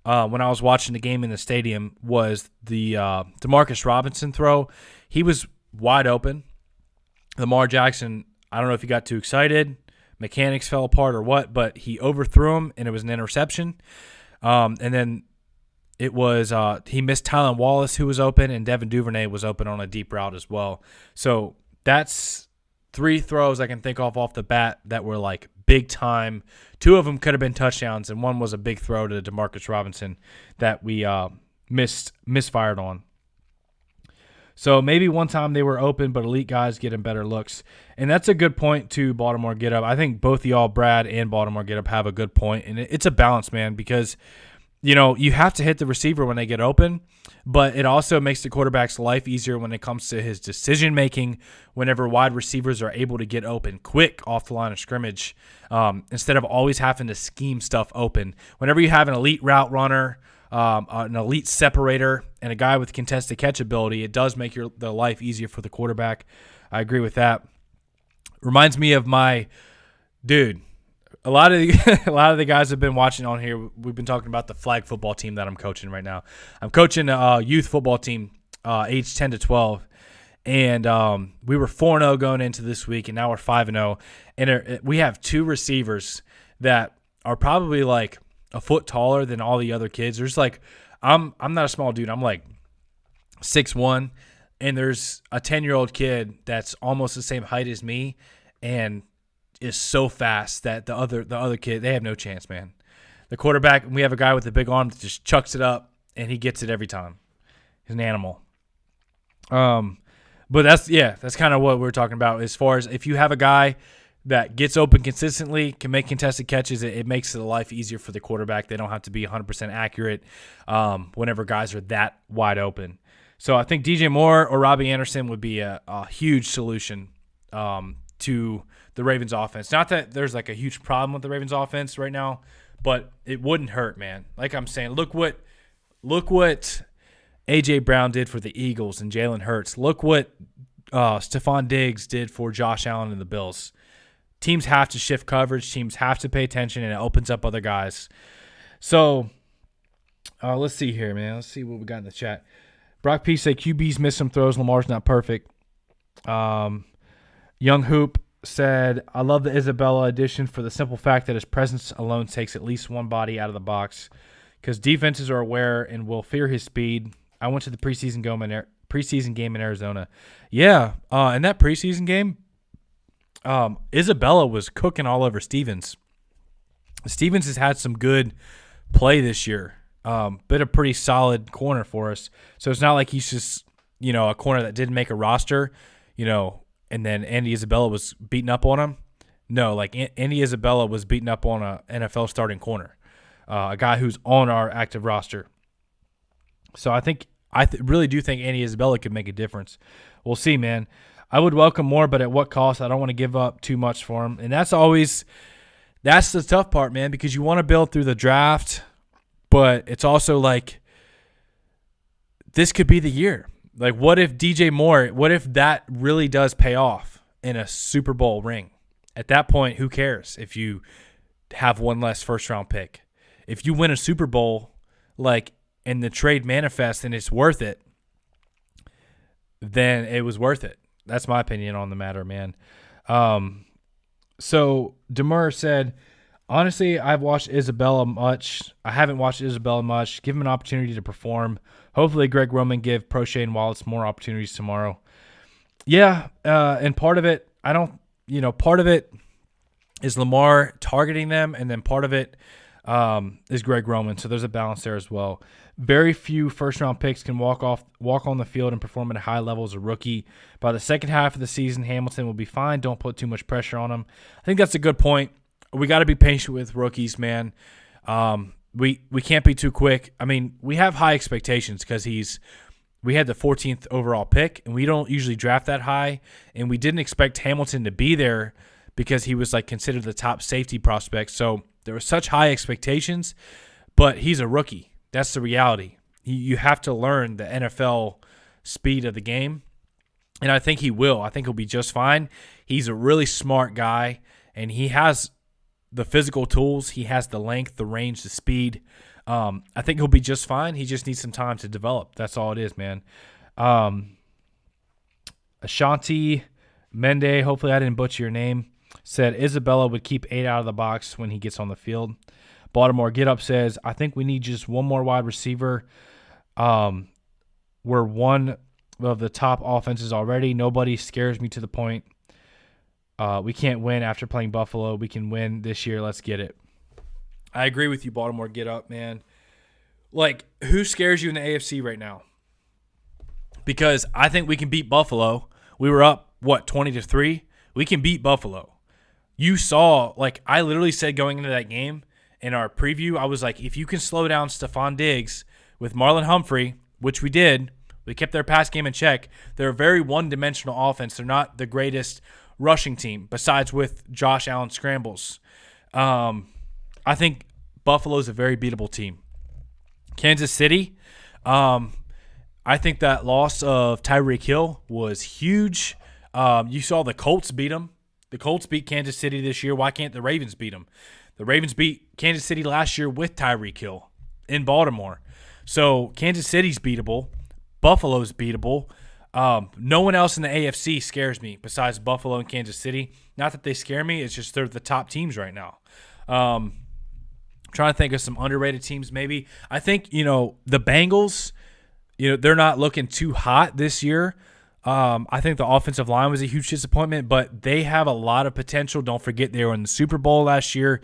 when I was watching the game in the stadium was the Demarcus Robinson throw. He was wide open. Lamar Jackson, I don't know if he got too excited, mechanics fell apart or what, but he overthrew him, and it was an interception. And then it was he missed Tylan Wallace, who was open, and Devin Duvernay was open on a deep route as well. So that's 3 throws I can think of off the bat that were like big time. 2 of them could have been touchdowns, and one was a big throw to Demarcus Robinson that we misfired on. So maybe one time they were open, but elite guys getting better looks. And that's a good point to Baltimore Get Up. I think both of y'all, Brad and Baltimore Get Up, have a good point. And it's a balance, man, because you have to hit the receiver when they get open, but it also makes the quarterback's life easier when it comes to his decision-making whenever wide receivers are able to get open quick off the line of scrimmage instead of always having to scheme stuff open. Whenever you have an elite route runner, an elite separator, and a guy with contested catch ability, it does make the life easier for the quarterback. I agree with that. Reminds me of my dude. A lot of the guys have been watching on here. We've been talking about the flag football team that I'm coaching right now. I'm coaching a youth football team, age 10 to 12, and we were 4-0 going into this week, and now we're 5-0. And we have 2 receivers that are probably like a foot taller than all the other kids. There's like I'm not a small dude. I'm like 6'1", and there's a 10-year-old kid that's almost the same height as me, and is so fast that the other kid, they have no chance, man. The quarterback, we have a guy with a big arm that just chucks it up, and he gets it every time. He's an animal. But that's kind of what we're talking about as far as if you have a guy that gets open consistently, can make contested catches, it makes the life easier for the quarterback. They don't have to be 100% accurate whenever guys are that wide open. So I think DJ Moore or Robbie Anderson would be a huge solution to the Ravens offense. Not that there's like a huge problem with the Ravens offense right now, but it wouldn't hurt, man. Like I'm saying, look what A.J. Brown did for the Eagles and Jalen Hurts. Look what Stephon Diggs did for Josh Allen and the Bills. Teams have to shift coverage. Teams have to pay attention, and it opens up other guys. So let's see here, man. Let's see what we got in the chat. Brock P. say QBs miss some throws. Lamar's not perfect. Young Hoop said, I love the Isabella addition for the simple fact that his presence alone takes at least one body out of the box because defenses are aware and will fear his speed. I went to the preseason game in Arizona. Yeah, in that preseason game, Isabella was cooking all over Stevens. Stevens has had some good play this year. Been a pretty solid corner for us. So it's not like he's just, a corner that didn't make a roster, and then Andy Isabella was beating up on him. No, like Andy Isabella was beating up on a NFL starting corner, a guy who's on our active roster. So I really do think Andy Isabella could make a difference. We'll see, man. I would welcome more, but at what cost? I don't want to give up too much for him. And that's the tough part, man, because you want to build through the draft, but it's also like this could be the year. Like, what if DJ Moore, what if that really does pay off in a Super Bowl ring? At that point, who cares if you have one less first-round pick? If you win a Super Bowl, and the trade manifests and it's worth it, then it was worth it. That's my opinion on the matter, man. So Demur said, honestly, I haven't watched Isabella much. Give him an opportunity to perform. Hopefully Greg Roman give Prochet and Wallace more opportunities tomorrow. Yeah, and part of it, part of it is Lamar targeting them, and then part of it is Greg Roman. So there's a balance there as well. Very few first-round picks can walk on the field and perform at a high level as a rookie. By the second half of the season, Hamilton will be fine. Don't put too much pressure on him. I think that's a good point. We got to be patient with rookies, man. We can't be too quick. I mean, we have high expectations because we had the 14th overall pick, and we don't usually draft that high, and we didn't expect Hamilton to be there because he was considered the top safety prospect. So there were such high expectations, but he's a rookie. That's the reality. You have to learn the NFL speed of the game, and I think he will. I think he'll be just fine. He's a really smart guy, and he has the physical tools. He has the length, the range, the speed. I think he'll be just fine. He just needs some time to develop. That's all it is, man. Ashanti Mende, hopefully I didn't butcher your name, said Isabella would keep 8 out of the box when he gets on the field. Baltimore Get Up says, I think we need just one more wide receiver. We're one of the top offenses already. Nobody scares me to the point. We can't win after playing Buffalo. We can win this year. Let's get it. I agree with you, Baltimore Get Up, man. Who scares you in the AFC right now? Because I think we can beat Buffalo. We were up, 20-3? We can beat Buffalo. You saw, I literally said going into that game, in our preview, I was like, if you can slow down Stephon Diggs with Marlon Humphrey, which we did, we kept their pass game in check. They're a very one-dimensional offense. They're not the greatest rushing team, besides with Josh Allen scrambles. I think Buffalo's a very beatable team. Kansas City, I think that loss of Tyreek Hill was huge. You saw the Colts beat them. The Colts beat Kansas City this year. Why can't the Ravens beat them? The Ravens beat Kansas City last year with Tyreek Hill in Baltimore. So Kansas City's beatable. Buffalo's beatable. No one else in the AFC scares me besides Buffalo and Kansas City. Not that they scare me. It's just they're the top teams right now. Trying to think of some underrated teams maybe. I think, the Bengals, they're not looking too hot this year. I think the offensive line was a huge disappointment, but they have a lot of potential. Don't forget they were in the Super Bowl last year.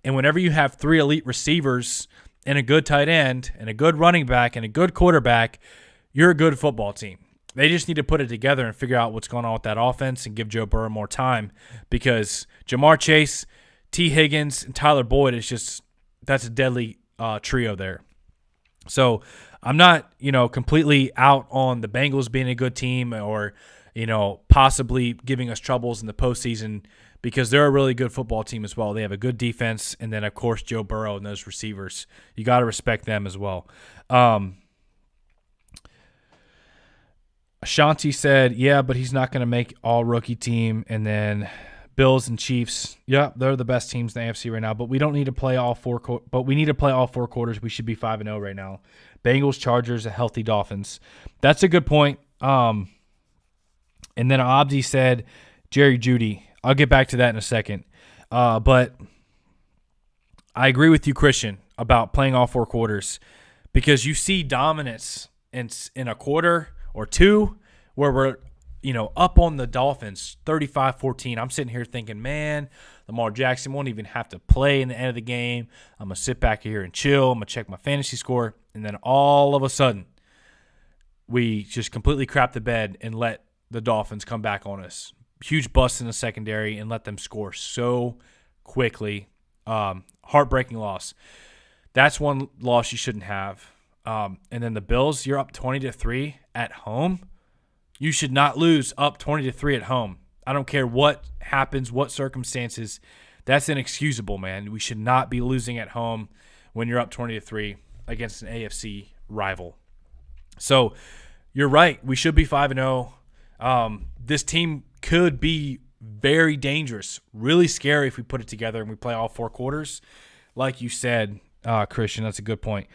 And whenever you have 3 elite receivers and a good tight end and a good running back and a good quarterback, you're a good football team. They just need to put it together and figure out what's going on with that offense and give Joe Burrow more time because Jamar Chase, T. Higgins, and Tyler Boyd that's a deadly trio there. So I'm not, completely out on the Bengals being a good team or, possibly giving us troubles in the postseason because they're a really good football team as well. They have a good defense, and then, of course, Joe Burrow and those receivers. You got to respect them as well. Ashanti said, yeah, but he's not going to make all-rookie team. And then Bills and Chiefs, yeah, they're the best teams in the AFC right now, but we don't need to play all four but we need to play all 4 quarters. We should be 5-0 right now. Bengals, Chargers, a healthy Dolphins. That's a good point. And then Abdi said, Jerry Jeudy. I'll get back to that in a second. But I agree with you, Christian, about playing all 4 quarters because you see dominance in a quarter or 2 where we're, up on the Dolphins 35-14. I'm sitting here thinking, man, Lamar Jackson won't even have to play in the end of the game. I'm going to sit back here and chill. I'm going to check my fantasy score. And then all of a sudden, we just completely crap the bed and let the Dolphins come back on us. Huge bust in the secondary and let them score so quickly. Heartbreaking loss. That's one loss you shouldn't have. And then the Bills, you're up 20-3 at home. You should not lose up 20-3 at home. I don't care what happens, what circumstances. That's inexcusable, man. We should not be losing at home when you're up 20-3 against an AFC rival. So you're right. We should be 5-0. This team could be very dangerous, really scary if we put it together and we play all 4 quarters. Like you said, Christian, that's a good point.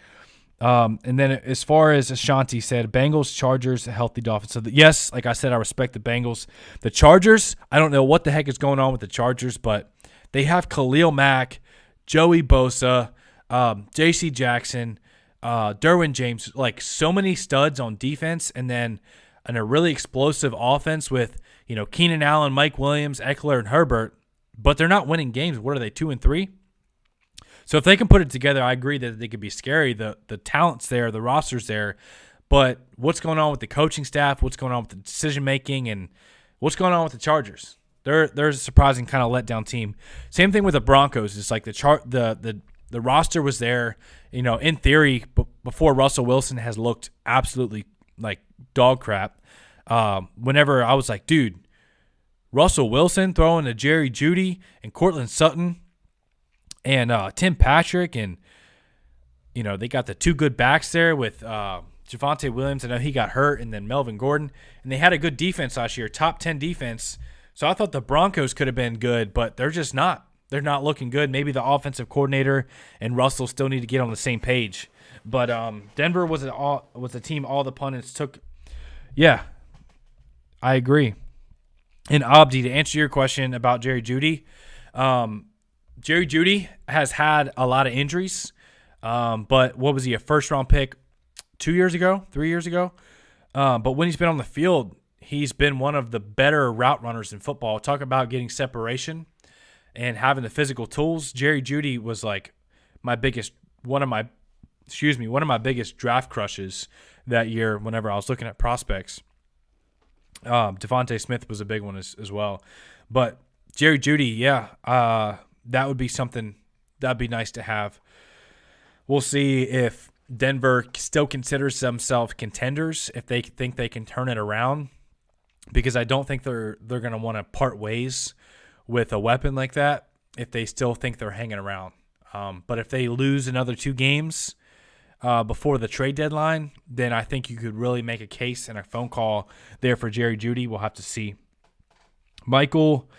And then as far as Ashanti said, Bengals, Chargers, a healthy Dolphins. So, yes, like I said, I respect the Bengals. The Chargers, I don't know what the heck is going on with the Chargers, but they have Khalil Mack, Joey Bosa, J.C. Jackson, Derwin James, like so many studs on defense, and then a really explosive offense with, Keenan Allen, Mike Williams, Eckler, and Herbert, but they're not winning games. What are they, 2-3? So if they can put it together, I agree that they could be scary. The talent's there, the roster's there, but what's going on with the coaching staff? What's going on with the decision making, and what's going on with the Chargers? They're a surprising kind of letdown team. Same thing with the Broncos. It's like the roster was there, in theory, before Russell Wilson has looked absolutely like dog crap. Whenever I was like, dude, Russell Wilson throwing to Jerry Jeudy and Cortland Sutton and Tim Patrick, and they got the 2 good backs there with Javonte Williams. I know he got hurt, and then Melvin Gordon, and they had a good defense last year, top 10 defense. So I thought the Broncos could have been good, but they're just not. They're not looking good. Maybe the offensive coordinator and Russell still need to get on the same page. But Denver was a team all the pundits took. Yeah, I agree. And Abdi, to answer your question about Jerry Jeudy, Jerry Jeudy has had a lot of injuries, but what was he, a first-round pick 2 years ago, 3 years ago? But when he's been on the field, he's been one of the better route runners in football. Talk about getting separation and having the physical tools. Jerry Jeudy was like one of my biggest draft crushes that year whenever I was looking at prospects. Devontae Smith was a big one as well. But Jerry Jeudy, yeah, that would be something that would be nice to have. We'll see if Denver still considers themselves contenders, if they think they can turn it around, because I don't think they're going to want to part ways with a weapon like that if they still think they're hanging around. But if they lose another 2 games before the trade deadline, then I think you could really make a case and a phone call there for Jerry Jeudy. We'll have to see. Michael,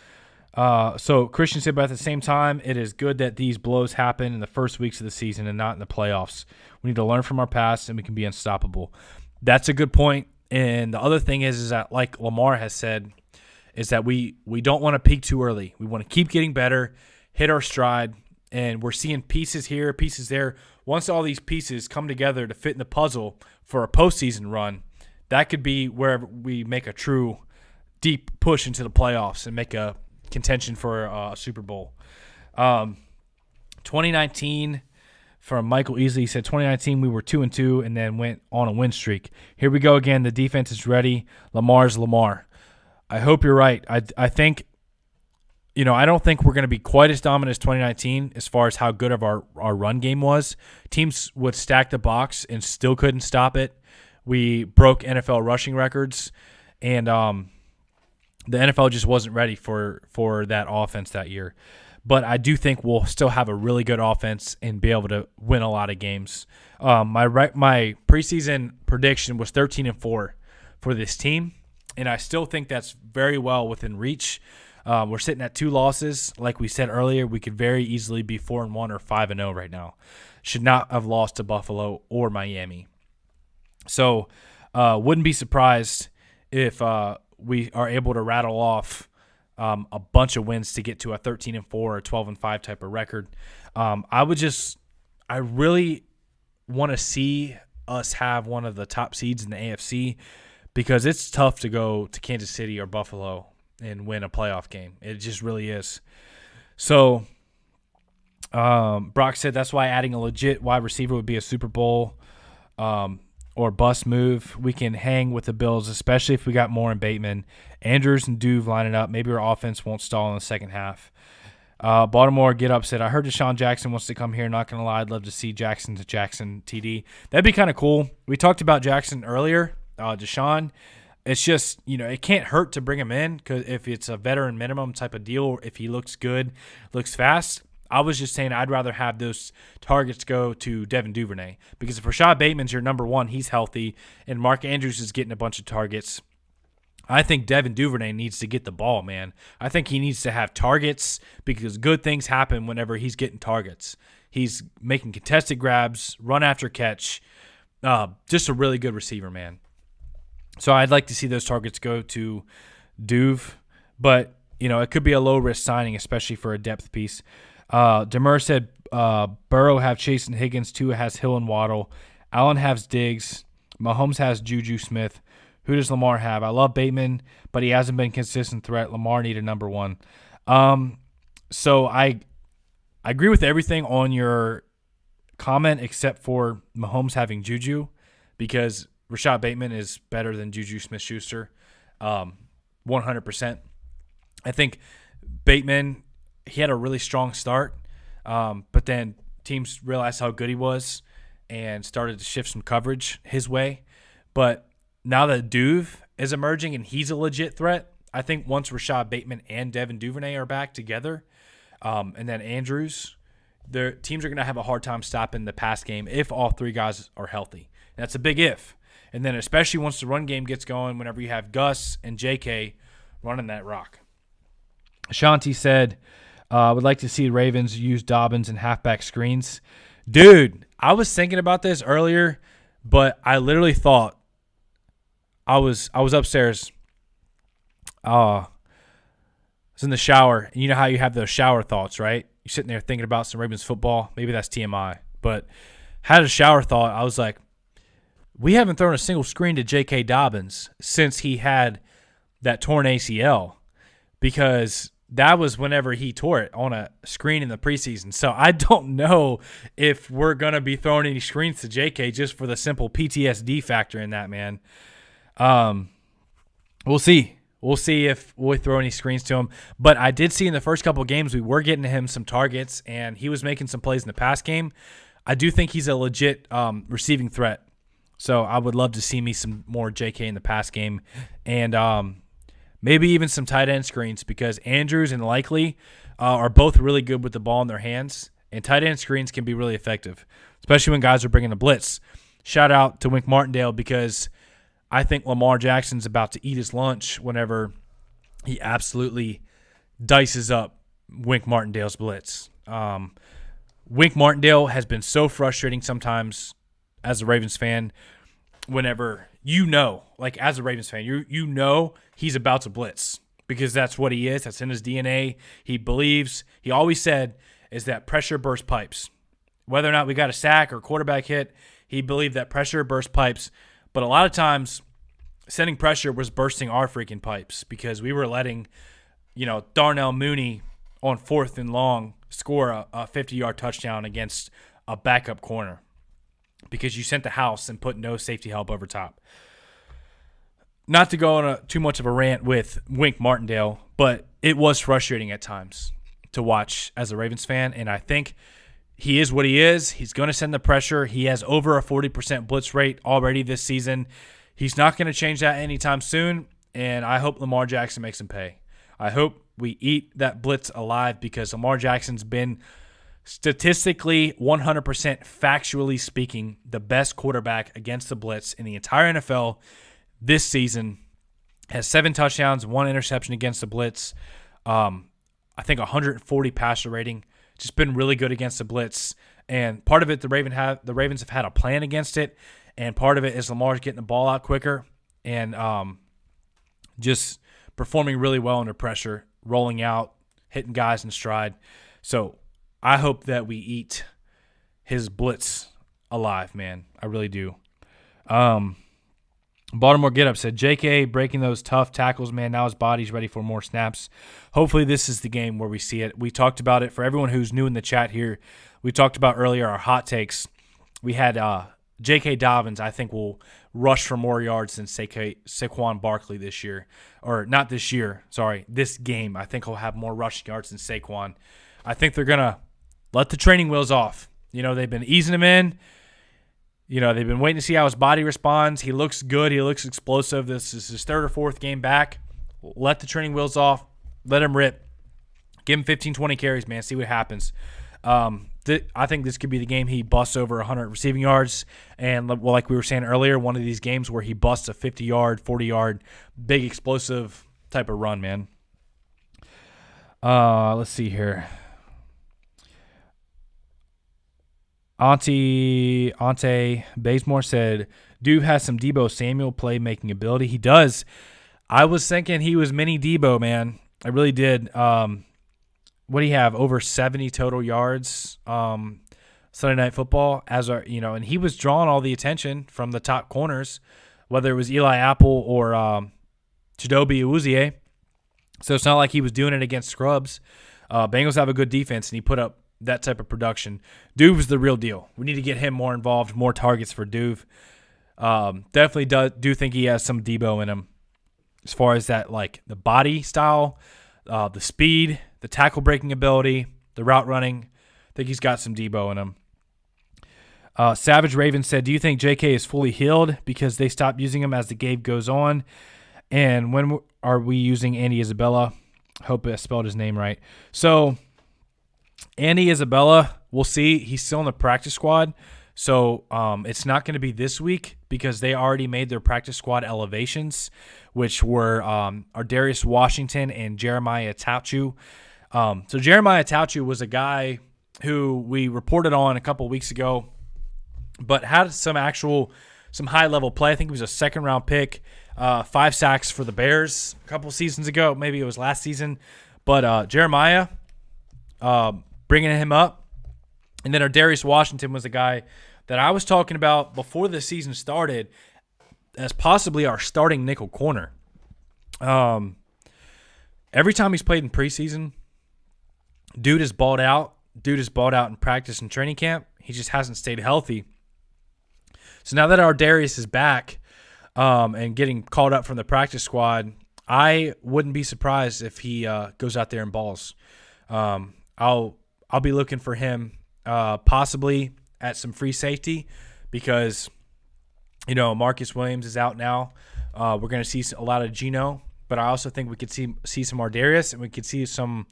so Christian said, but at the same time, it is good that these blows happen in the first weeks of the season and not in the playoffs. We need to learn from our past, and we can be unstoppable. That's a good point. And the other thing is that, like Lamar has said, is that we don't want to peak too early. We want to keep getting better, hit our stride, and we're seeing pieces here, pieces there. Once all these pieces come together to fit in the puzzle for a postseason run, that could be where we make a true deep push into the playoffs and make a contention for a Super Bowl. 2019, from Michael Easley, he said 2019 we were 2-2 and then went on a win streak. Here we go again. The defense is ready. Lamar's Lamar. I hope you're right. I think, I don't think we're going to be quite as dominant as 2019 as far as how good of our run game was. Teams would stack the box and still couldn't stop it. We broke NFL rushing records, and the NFL just wasn't ready for that offense that year. But I do think we'll still have a really good offense and be able to win a lot of games. My preseason prediction was 13-4 for this team, and I still think that's very well within reach. We're sitting at 2 losses. Like we said earlier, we could very easily be 4-1 or 5-0 right now. Should not have lost to Buffalo or Miami. So wouldn't be surprised if we are able to rattle off a bunch of wins to get to a 13-4 or 12-5 type of record. I really want to see us have one of the top seeds in the AFC, because it's tough to go to Kansas City or Buffalo and win a playoff game. It just really is. So Brock said that's why adding a legit wide receiver would be a Super Bowl or bust move. We can hang with the Bills, especially if we got Moore and Bateman. Andrews and Duve lining up. Maybe our offense won't stall in the second half. Baltimore Get Up said, I heard Deshaun Jackson wants to come here. Not going to lie, I'd love to see Jackson to Jackson TD. That'd be kind of cool. We talked about Jackson earlier. Deshaun, it's just, it can't hurt to bring him in, because if it's a veteran minimum type of deal, if he looks good, looks fast. I was just saying I'd rather have those targets go to Devin Duvernay, because if Rashad Bateman's your number one, he's healthy, and Mark Andrews is getting a bunch of targets, I think Devin Duvernay needs to get the ball, man. I think he needs to have targets, because good things happen whenever he's getting targets. He's making contested grabs, run after catch. Just a really good receiver, man. So I'd like to see those targets go to Duve, but it could be a low-risk signing, especially for a depth piece. Demur said Burrow have Chase and Higgins, Tua has Hill and Waddle, Allen has Diggs, Mahomes has Juju Smith. Who does Lamar have? I love Bateman, but he hasn't been a consistent threat. Lamar needed number one. So I agree with everything on your comment except for Mahomes having Juju, because Rashad Bateman is better than Juju Smith-Schuster, 100%. I think Bateman, he had a really strong start, but then teams realized how good he was and started to shift some coverage his way. But now that Duve is emerging and he's a legit threat, I think once Rashad Bateman and Devin Duvernay are back together, and then Andrews, their teams are going to have a hard time stopping the pass game if all 3 guys are healthy. And that's a big if. And then especially once the run game gets going, whenever you have Gus and JK running that rock. Shanti said, would like to see Ravens use Dobbins and halfback screens. Dude, I was thinking about this earlier, but I literally thought I was upstairs. I was in the shower. And you know how you have those shower thoughts, right? You're sitting there thinking about some Ravens football. Maybe that's TMI. But had a shower thought. I was like, we haven't thrown a single screen to J.K. Dobbins since he had that torn ACL, because that was whenever he tore it on a screen in the preseason. So I don't know if we're going to be throwing any screens to J.K. just for the simple PTSD factor in that, man. We'll see. We'll see if we throw any screens to him. But I did see in the first couple of games we were getting him some targets, and he was making some plays in the pass game. I do think he's a legit receiving threat. So I would love to see me some more JK in the pass game, and maybe even some tight end screens, because Andrews and Likely are both really good with the ball in their hands, and tight end screens can be really effective, especially when guys are bringing a blitz. Shout out to Wink Martindale, because I think Lamar Jackson's about to eat his lunch whenever he absolutely dices up Wink Martindale's blitz. Wink Martindale has been so frustrating sometimes as a Ravens fan, whenever as a Ravens fan, you know he's about to blitz, because that's what he is. That's in his DNA. He always said is that pressure bursts pipes. Whether or not we got a sack or quarterback hit, he believed that pressure bursts pipes. But a lot of times, sending pressure was bursting our freaking pipes, because we were letting, Darnell Mooney on 4th and long score a 50-yard touchdown against a backup corner, because you sent the house and put no safety help over top. Not to go on too much of a rant with Wink Martindale, but it was frustrating at times to watch as a Ravens fan, and I think he is what he is. He's going to send the pressure. He has over a 40% blitz rate already this season. He's not going to change that anytime soon, and I hope Lamar Jackson makes him pay. I hope we eat that blitz alive because Lamar Jackson's been statistically 100% factually speaking the best quarterback against the blitz in the entire NFL this season. Has 7 touchdowns, 1 interception against the blitz. I think 140 passer rating. Just been really good against the blitz. And part of it, the Ravens have had a plan against it, and part of it is Lamar's getting the ball out quicker and just performing really well under pressure, rolling out, hitting guys in stride. So I hope that we eat his blitz alive, man. I really do. Baltimore Get Up said, JK breaking those tough tackles, man. Now his body's ready for more snaps. Hopefully this is the game where we see it. We talked about it. For everyone who's new in the chat here, we talked about earlier our hot takes. We had J.K. Dobbins, I think, will rush for more yards than Saquon Barkley this year. Or not this year, sorry, this game. I think he'll have more rushing yards than Saquon. I think they're going to let the training wheels off. They've been easing him in. They've been waiting to see how his body responds. He looks good. He looks explosive. This is his 3rd or 4th game back. Let the training wheels off. Let him rip. Give him 15, 20 carries, man. See what happens. I think this could be the game he busts over 100 receiving yards. And like we were saying earlier, one of these games where he busts a 50-yard, 40-yard, big explosive type of run, man. Let's see here. Ante Bazemore said, Duve has some Debo Samuel playmaking ability. He does. I was thinking he was mini Debo, man. I really did. What do you have? Over 70 total yards Sunday Night Football. And he was drawing all the attention from the top corners, whether it was Eli Apple or Chidobe Awuzie. So it's not like he was doing it against scrubs. Bengals have a good defense, and he put up that type of production. Duve's the real deal. We need to get him more involved, more targets for Duve. Definitely do think he has some Debo in him as far as that, like the body style, the speed, the tackle breaking ability, the route running. I think he's got some Debo in him. Savage Raven said, do you think JK is fully healed because they stopped using him as the game goes on? And when are we using Andy Isabella? Hope I spelled his name right. So Andy Isabella, we'll see. He's still in the practice squad. So it's not going to be this week because they already made their practice squad elevations, which were Ardarius Washington and Jeremiah Tauchu. So Jeremiah Tauchu was a guy who we reported on a couple weeks ago, but had some high-level play. I think he was a second-round pick, 5 sacks for the Bears a couple seasons ago. Maybe it was last season. But Jeremiah, bringing him up. And then Ardarius Washington was the guy that I was talking about before the season started as possibly our starting nickel corner. Every time he's played in preseason, dude has balled out. Dude has balled out in practice and training camp. He just hasn't stayed healthy. So now that Ardarius is back and getting called up from the practice squad, I wouldn't be surprised if he goes out there and balls. I'll be looking for him possibly at some free safety because, Marcus Williams is out now. We're going to see a lot of Geno, but I also think we could see some Ardarius, and we could see some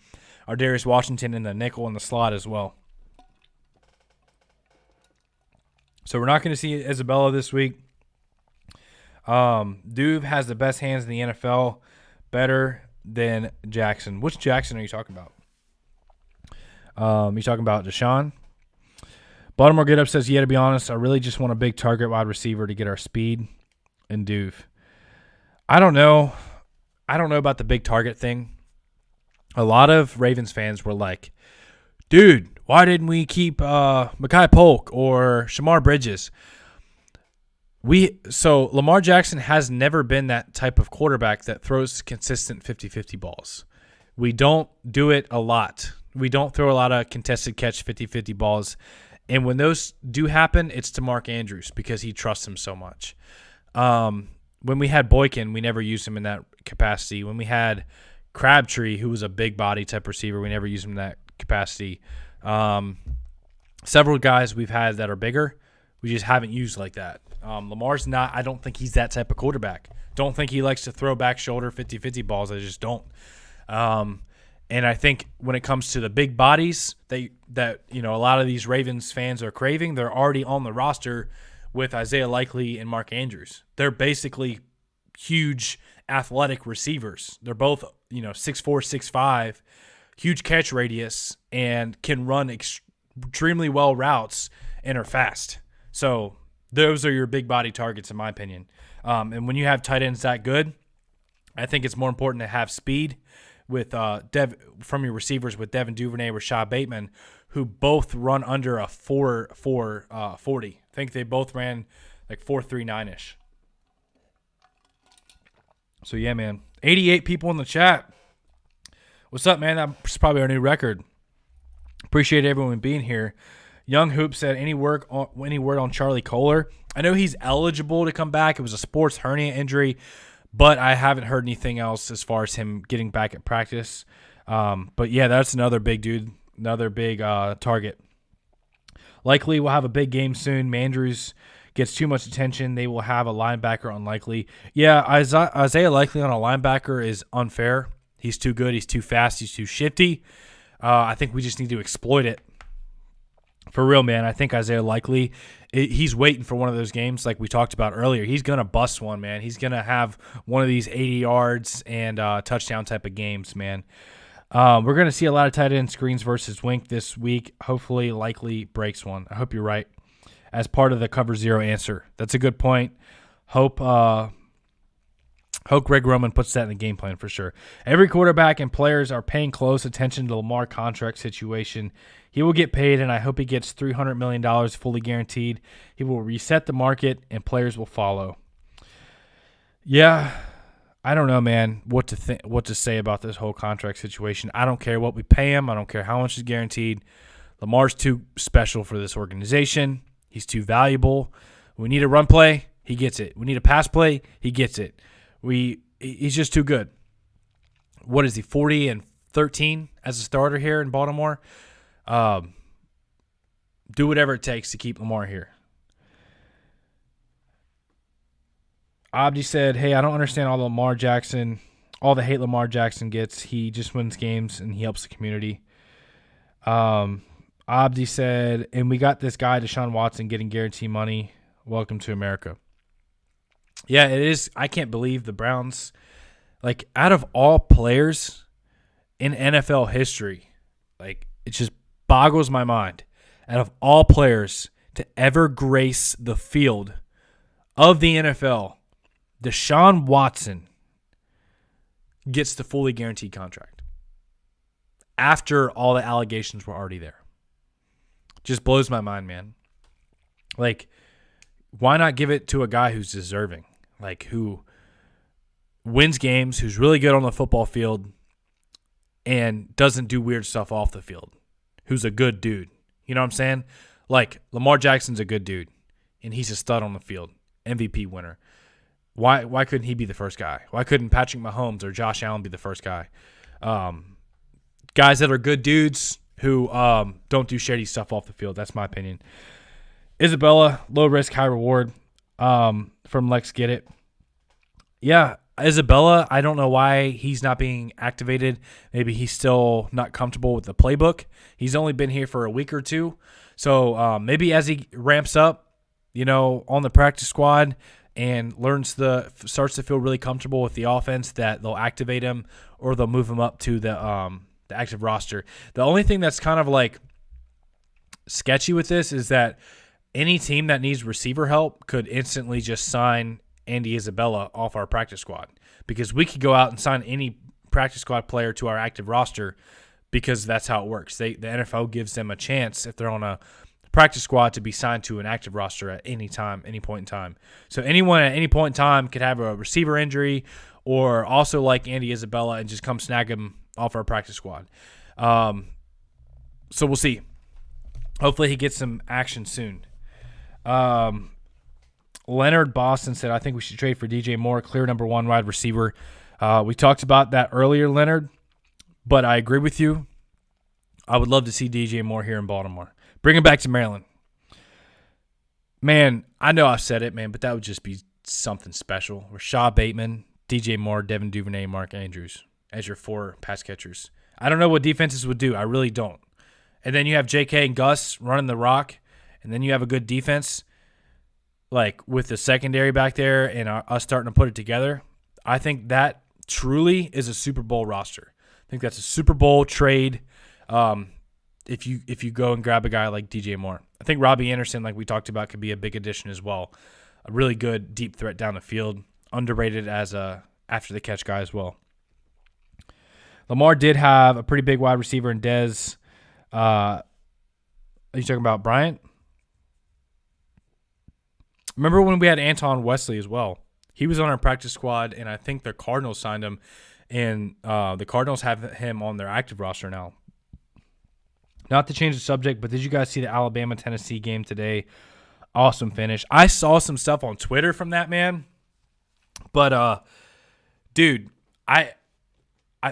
Ardarius Washington in the nickel and the slot as well. So we're not going to see Isabella this week. Duve has the best hands in the NFL, better than Jackson. Which Jackson are you talking about? You talking about Deshaun? Baltimore Get Up says, yeah, to be honest, I really just want a big target wide receiver to get our speed and Duve. I don't know about the big target thing. A lot of Ravens fans were like, dude, why didn't we keep Mekhi Polk or Shamar Bridges? So Lamar Jackson has never been that type of quarterback that throws consistent 50-50 balls. We don't do it a lot. We don't throw a lot of contested catch 50-50 balls. And when those do happen, it's to Mark Andrews because he trusts him so much. When we had Boykin, we never used him in that capacity. When we had Crabtree, who was a big body type receiver, we never used him in that capacity. Several guys we've had that are bigger, We just haven't used like that. Lamar's not – I don't think he's that type of quarterback. Don't think he likes to throw back shoulder 50-50 balls. I just don't. And I think when it comes to the big bodies that a lot of these Ravens fans are craving, they're already on the roster with Isaiah Likely and Mark Andrews. They're basically huge athletic receivers. They're both 6'4", 6'5", huge catch radius, and can run extremely well routes and are fast. So those are your big body targets, in my opinion. And when you have tight ends that good, I think it's more important to have speed with from your receivers with Devin Duvernay, Rashad Bateman, who both run under a 4.40. I think they both ran like 4.39-ish. So, yeah, man. 88 people in the chat. What's up, man? That's probably our new record. Appreciate everyone being here. Young Hoop said, any word on Charlie Kohler? I know he's eligible to come back. It was a sports hernia injury, but I haven't heard anything else as far as him getting back at practice. But, yeah, that's another big dude, another big target. Likely will have a big game soon. Mandrews gets too much attention. They will have a linebacker unlikely. Yeah, Isaiah Likely on a linebacker is unfair. He's too good. He's too fast. He's too shifty. I think we just need to exploit it. For real, man. I think Isaiah Likely, he's waiting for one of those games like we talked about earlier. He's going to bust one, man. He's going to have one of these 80 yards and touchdown type of games, man. We're going to see a lot of tight end screens versus Wink this week. Hopefully, Likely breaks one. I hope you're right. As part of the cover zero answer. That's a good point. Hope Greg Roman puts that in the game plan for sure. Every quarterback and players are paying close attention to the Lamar contract situation. He will get paid, and I hope he gets $300 million fully guaranteed. He will reset the market, and players will follow. Yeah, I don't know, man, what to say about this whole contract situation. I don't care what we pay him. I don't care how much is guaranteed. Lamar's too special for this organization. He's too valuable. We need a run play, he gets it. We need a pass play, he gets it. He's just too good. What is he, 40-13 as a starter here in Baltimore? Do whatever it takes to keep Lamar here. Abdi said, hey, I don't understand all the hate Lamar Jackson gets. He just wins games and he helps the community. Abdi said, and we got this guy, Deshaun Watson, getting guarantee money. Welcome to America. Yeah, it is. I can't believe the Browns, like, out of all players in NFL history, like, it just boggles my mind. Out of all players to ever grace the field of the NFL, Deshaun Watson gets the fully guaranteed contract after all the allegations were already there. Just blows my mind, man. Like, why not give it to a guy who's deserving? Like, who wins games, who's really good on the football field, and doesn't do weird stuff off the field, who's a good dude. You know what I'm saying? Like, Lamar Jackson's a good dude, and he's a stud on the field, MVP winner. Why couldn't he be the first guy? Why couldn't Patrick Mahomes or Josh Allen be the first guy? Guys that are good dudes who don't do shady stuff off the field. That's my opinion. Isabella, low risk, high reward. From Lex Get It. Yeah, Isabella, I don't know why he's not being activated. Maybe he's still not comfortable with the playbook. He's only been here for a week or two. So maybe as he ramps up, on the practice squad and starts to feel really comfortable with the offense, that they'll activate him or they'll move him up to the active roster. The only thing that's kind of like sketchy with this is that any team that needs receiver help could instantly just sign Andy Isabella off our practice squad, because we could go out and sign any practice squad player to our active roster, because that's how it works. The NFL gives them a chance if they're on a practice squad to be signed to an active roster at any time, any point in time. So anyone at any point in time could have a receiver injury or also like Andy Isabella and just come snag him off our practice squad. So we'll see. Hopefully he gets some action soon. Leonard Boston said, I think we should trade for DJ Moore, clear number one wide receiver. We talked about that earlier, Leonard, but I agree with you. I would love to see DJ Moore here in Baltimore. Bring him back to Maryland. Man, I know I've said it, man, but that would just be something special. Rashad Bateman, DJ Moore, Devin Duvernay, Mark Andrews as your 4 pass catchers. I don't know what defenses would do. I really don't. And then you have J.K. and Gus running the rock, and then you have a good defense, like with the secondary back there and us starting to put it together. I think that truly is a Super Bowl roster. I think that's a Super Bowl trade if you go and grab a guy like DJ Moore. I think Robbie Anderson, like we talked about, could be a big addition as well. A really good deep threat down the field, underrated as a after-the-catch guy as well. Lamar did have a pretty big wide receiver in Dez. Are you talking about Bryant? Remember when we had Anton Wesley as well? He was on our practice squad, and I think the Cardinals signed him, and the Cardinals have him on their active roster now. Not to change the subject, but did you guys see the Alabama-Tennessee game today? Awesome finish. I saw some stuff on Twitter from that, man. But, dude,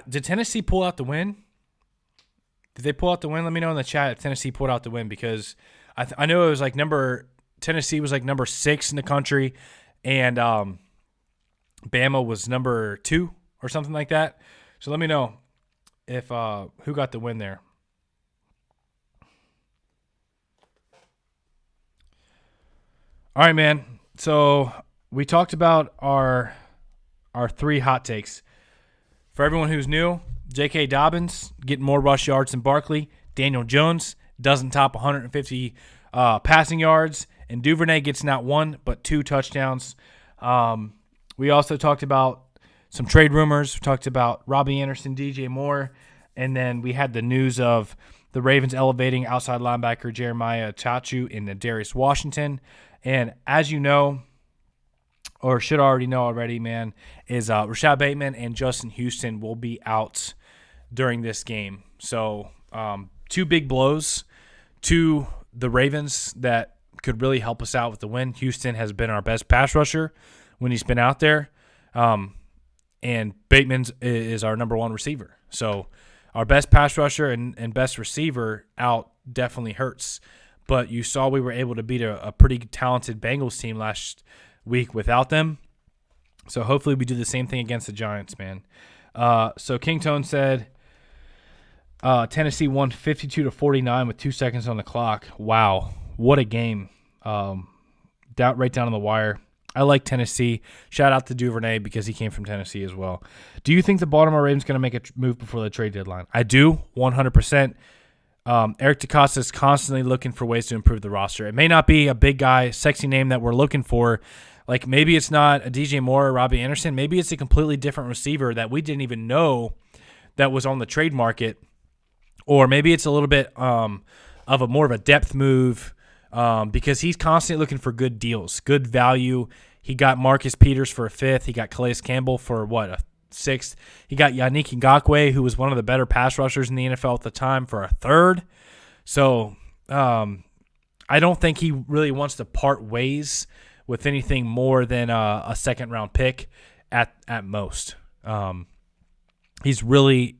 did Tennessee pull out the win? Did they pull out the win? Let me know in the chat if Tennessee pulled out the win, because I know it was like Tennessee was like number 6 in the country, and Bama was number 2 or something like that. So let me know if who got the win there. All right, man. So we talked about our 3 hot takes. For everyone who's new, J.K. Dobbins getting more rush yards than Barkley. Daniel Jones doesn't top 150 passing yards. And Duvernay gets not 1 but 2 touchdowns. We also talked about some trade rumors. We talked about Robbie Anderson, DJ Moore. And then we had the news of the Ravens elevating outside linebacker Jeremiah Chachu into Darius Washington. And as you know, or should already know already, man, is Rashad Bateman and Justin Houston will be out during this game. So 2 big blows to the Ravens that could really help us out with the win. Houston has been our best pass rusher when he's been out there. And Bateman is our number 1 receiver. So our best pass rusher and best receiver out definitely hurts. But you saw we were able to beat a pretty talented Bengals team last week without them. So hopefully we do the same thing against the Giants, man. So King Tone said Tennessee won 52-49 with 2 seconds on the clock. Wow, what a game. Right down on the wire. I like Tennessee. Shout out to Duvernay because he came from Tennessee as well. Do you think the Baltimore Ravens going to make a move before the trade deadline? I do, 100%. Eric DeCosta is constantly looking for ways to improve the roster. It may not be a big guy, sexy name that we're looking for. Like maybe it's not a DJ Moore or Robbie Anderson. Maybe it's a completely different receiver that we didn't even know that was on the trade market. Or maybe it's a little bit of a more of a depth move because he's constantly looking for good deals, good value. He got Marcus Peters for a 5th. He got Calais Campbell for a 6th. He got Yannick Ngakoue, who was one of the better pass rushers in the NFL at the time, for a 3rd. So I don't think he really wants to part ways with anything more than a 2nd-round pick at most. He's really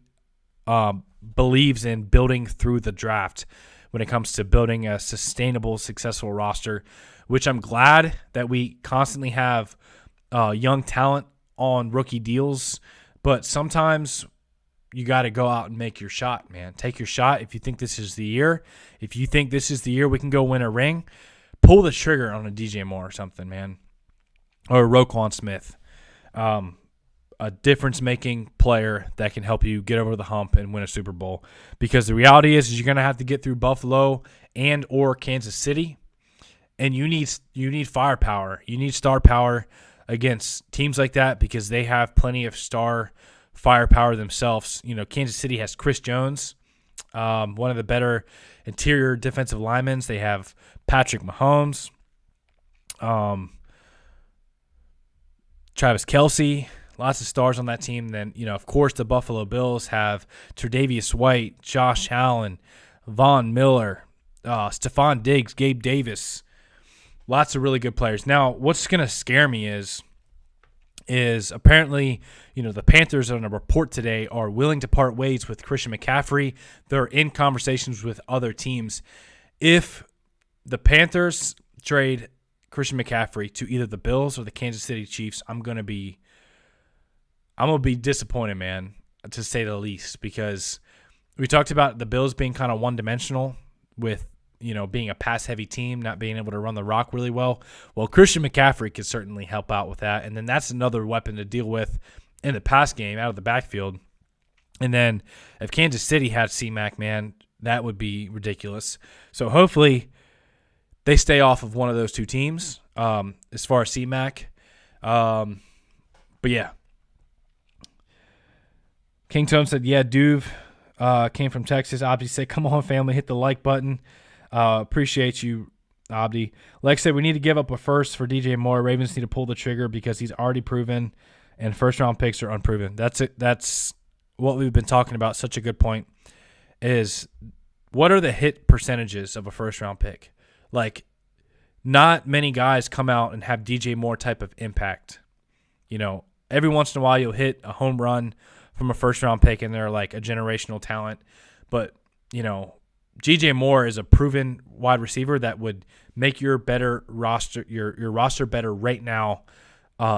believes in building through the draft when it comes to building a sustainable, successful roster, which I'm glad that we constantly have young talent on rookie deals, but sometimes you got to go out and make your shot, man. Take your shot. If you think this is the year, if you think this is the year we can go win a ring, pull the trigger on a DJ Moore or something, man, or a Roquan Smith, a difference-making player that can help you get over the hump and win a Super Bowl. Because the reality is you're going to have to get through Buffalo and or Kansas City, and you need firepower. You need star power against teams like that because they have plenty of star firepower themselves. You know, Kansas City has Chris Jones, one of the better interior defensive linemen. They have Patrick Mahomes, Travis Kelce, lots of stars on that team. Then, you know, of course, the Buffalo Bills have Tre'Davious White, Josh Allen, Von Miller, Stephon Diggs, Gabe Davis. Lots of really good players. Now, what's going to scare me is apparently, you know, the Panthers on a report today are willing to part ways with Christian McCaffrey. They're in conversations with other teams. If the Panthers trade Christian McCaffrey to either the Bills or the Kansas City Chiefs, I'm gonna be disappointed, man, to say the least, because we talked about the Bills being kind of one-dimensional with, being a pass-heavy team, not being able to run the rock really well. Well, Christian McCaffrey could certainly help out with that, and then that's another weapon to deal with in the pass game out of the backfield. And then if Kansas City had C-Mac, man, that would be ridiculous. So hopefully they stay off of one of those two teams as far as C-Mac. But, yeah. King Tone said, yeah, Duve came from Texas. Abdi said, come on, family, hit the like button. Appreciate you, Abdi. Lex said, we need to give up a first for DJ Moore. Ravens need to pull the trigger because he's already proven, and first-round picks are unproven. That's it. That's what we've been talking about. Such a good point is what are the hit percentages of a first-round pick? Like, not many guys come out and have DJ Moore type of impact. Every once in a while you'll hit a home run from a first-round pick, and they're like a generational talent. But, DJ Moore is a proven wide receiver that would make your better roster, your roster better right now,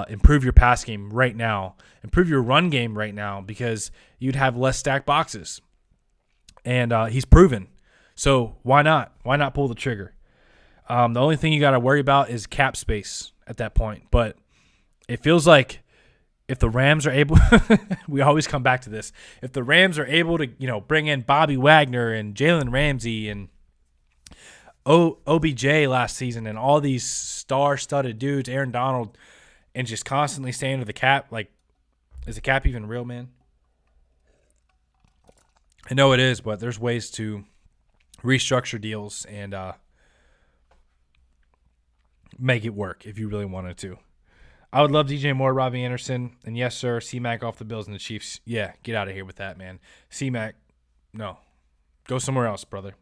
improve your pass game right now, improve your run game right now, because you'd have less stacked boxes. And he's proven. So why not? Why not pull the trigger? The only thing you got to worry about is cap space at that point. But it feels like if the Rams are able – we always come back to this. If the Rams are able to, bring in Bobby Wagner and Jalen Ramsey and OBJ last season and all these star-studded dudes, Aaron Donald, and just constantly stay under the cap, like, is the cap even real, man? I know it is, but there's ways to restructure deals and make it work if you really wanted to. I would love DJ Moore, Robbie Anderson, and yes, sir, C-Mac off the Bills and the Chiefs. Yeah, get out of here with that, man. C-Mac, no. Go somewhere else, brother.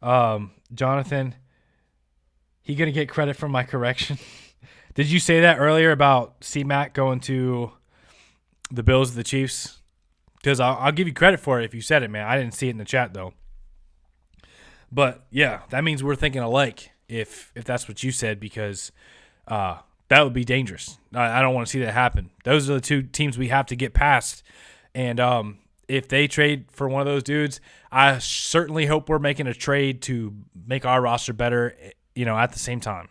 Jonathan, he going to get credit for my correction? Did you say that earlier about C-Mac going to the Bills or the Chiefs? Because I'll give you credit for it if you said it, man. I didn't see it in the chat, though. But, yeah, that means we're thinking alike if that's what you said, because that would be dangerous. I don't want to see that happen. Those are the two teams we have to get past. And if they trade for one of those dudes, I certainly hope we're making a trade to make our roster better, at the same time.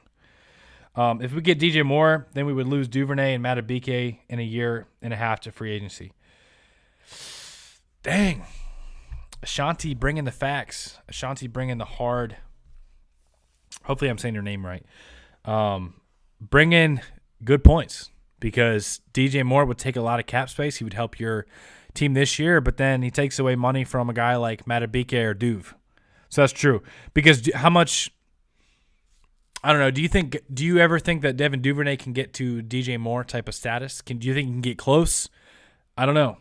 If we get DJ Moore, then we would lose Duvernay and Matabike in a year and a half to free agency. Dang. Ashanti bringing the facts. Ashanti bringing the hard. Hopefully I'm saying your name right. Bring in good points, because DJ Moore would take a lot of cap space. He would help your team this year, but then he takes away money from a guy like Matabike or Duve. So that's true. Because how much – I don't know. Do you ever think that Devin Duvernay can get to DJ Moore type of status? Do you think he can get close? I don't know.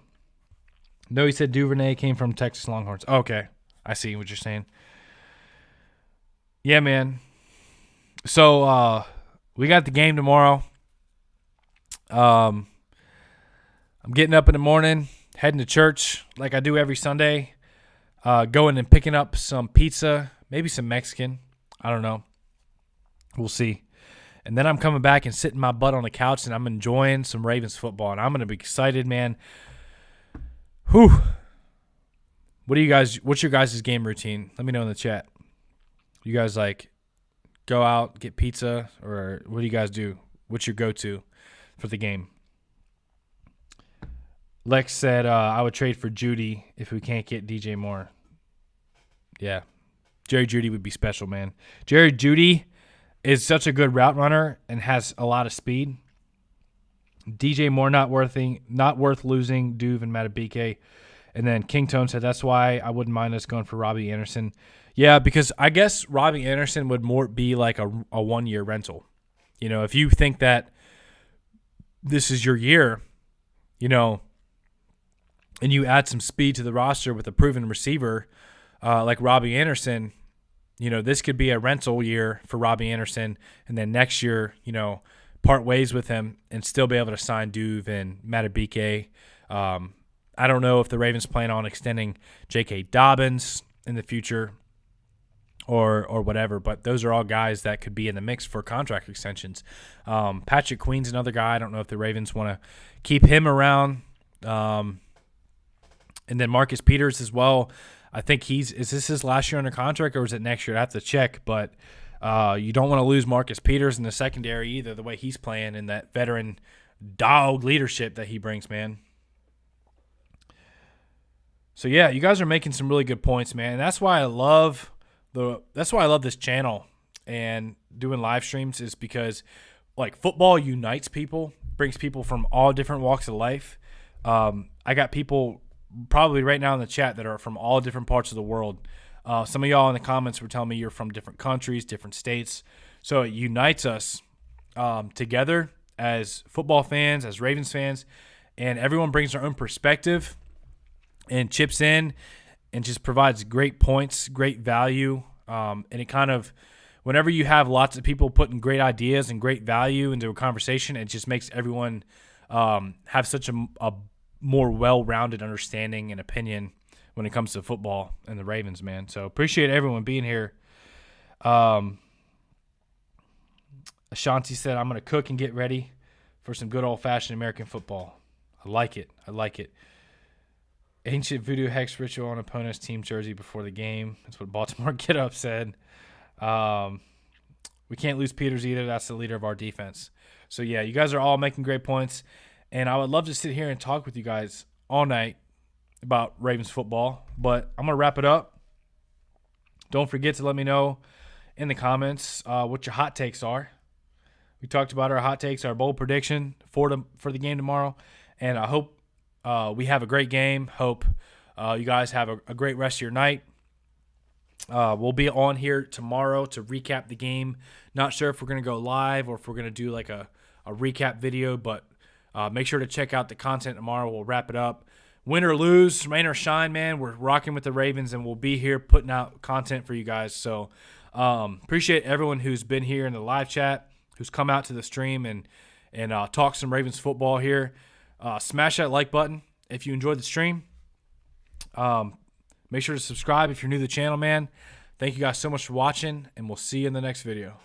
No, he said Duvernay came from Texas Longhorns. Okay. I see what you're saying. Yeah, man. So, we got the game tomorrow. I'm getting up in the morning, heading to church like I do every Sunday, going and picking up some pizza, maybe some Mexican. I don't know. We'll see. And then I'm coming back and sitting my butt on the couch, and I'm enjoying some Ravens football, and I'm going to be excited, man. Whew. What's your guys' game routine? Let me know in the chat. You guys go out, get pizza, or what do you guys do? What's your go-to for the game? Lex said, I would trade for Judy if we can't get DJ Moore. Yeah. Jerry Jeudy would be special, man. Jerry Jeudy is such a good route runner and has a lot of speed. DJ Moore not worth losing. Duve and Matabike. And then King Tone said, that's why I wouldn't mind us going for Robbie Anderson. Yeah, because I guess Robbie Anderson would more be like a 1-year rental. If you think that this is your year, and you add some speed to the roster with a proven receiver like Robbie Anderson, this could be a rental year for Robbie Anderson. And then next year, part ways with him and still be able to sign Duve and Matabike. I don't know if the Ravens plan on extending J.K. Dobbins in the future. or whatever. But those are all guys that could be in the mix for contract extensions. Patrick Queen's another guy. I don't know if the Ravens want to keep him around. And then Marcus Peters as well. I think is this his last year under contract, or is it next year? I have to check, but you don't want to lose Marcus Peters in the secondary either, the way he's playing and that veteran dog leadership that he brings, man. So yeah, you guys are making some really good points, man. And that's why I love this channel and doing live streams, is because like football unites people, brings people from all different walks of life. I got people probably right now in the chat that are from all different parts of the world. Some of y'all in the comments were telling me you're from different countries, different states. So it unites us together as football fans, as Ravens fans, and everyone brings their own perspective and chips in and just provides great points, great value. And it kind of, whenever you have lots of people putting great ideas and great value into a conversation, it just makes everyone have such a more well-rounded understanding and opinion when it comes to football and the Ravens, man. So appreciate everyone being here. Ashanti said, I'm going to cook and get ready for some good old-fashioned American football. I like it. Ancient voodoo hex ritual on opponent's team jersey before the game. That's what Baltimore Get Up said. We can't lose Peters either. That's the leader of our defense. So, yeah, you guys are all making great points. And I would love to sit here and talk with you guys all night about Ravens football. But I'm going to wrap it up. Don't forget to let me know in the comments what your hot takes are. We talked about our hot takes, our bold prediction for the game tomorrow. And I hope we have a great game. Hope you guys have a great rest of your night. We'll be on here tomorrow to recap the game. Not sure if we're going to go live or if we're going to do like a recap video, but make sure to check out the content tomorrow. We'll wrap it up. Win or lose, rain or shine, man, we're rocking with the Ravens, and we'll be here putting out content for you guys. So appreciate everyone who's been here in the live chat, who's come out to the stream and talk some Ravens football here. Smash that like button if you enjoyed the stream. Make sure to subscribe if you're new to the channel, man. Thank you guys so much for watching, and we'll see you in the next video.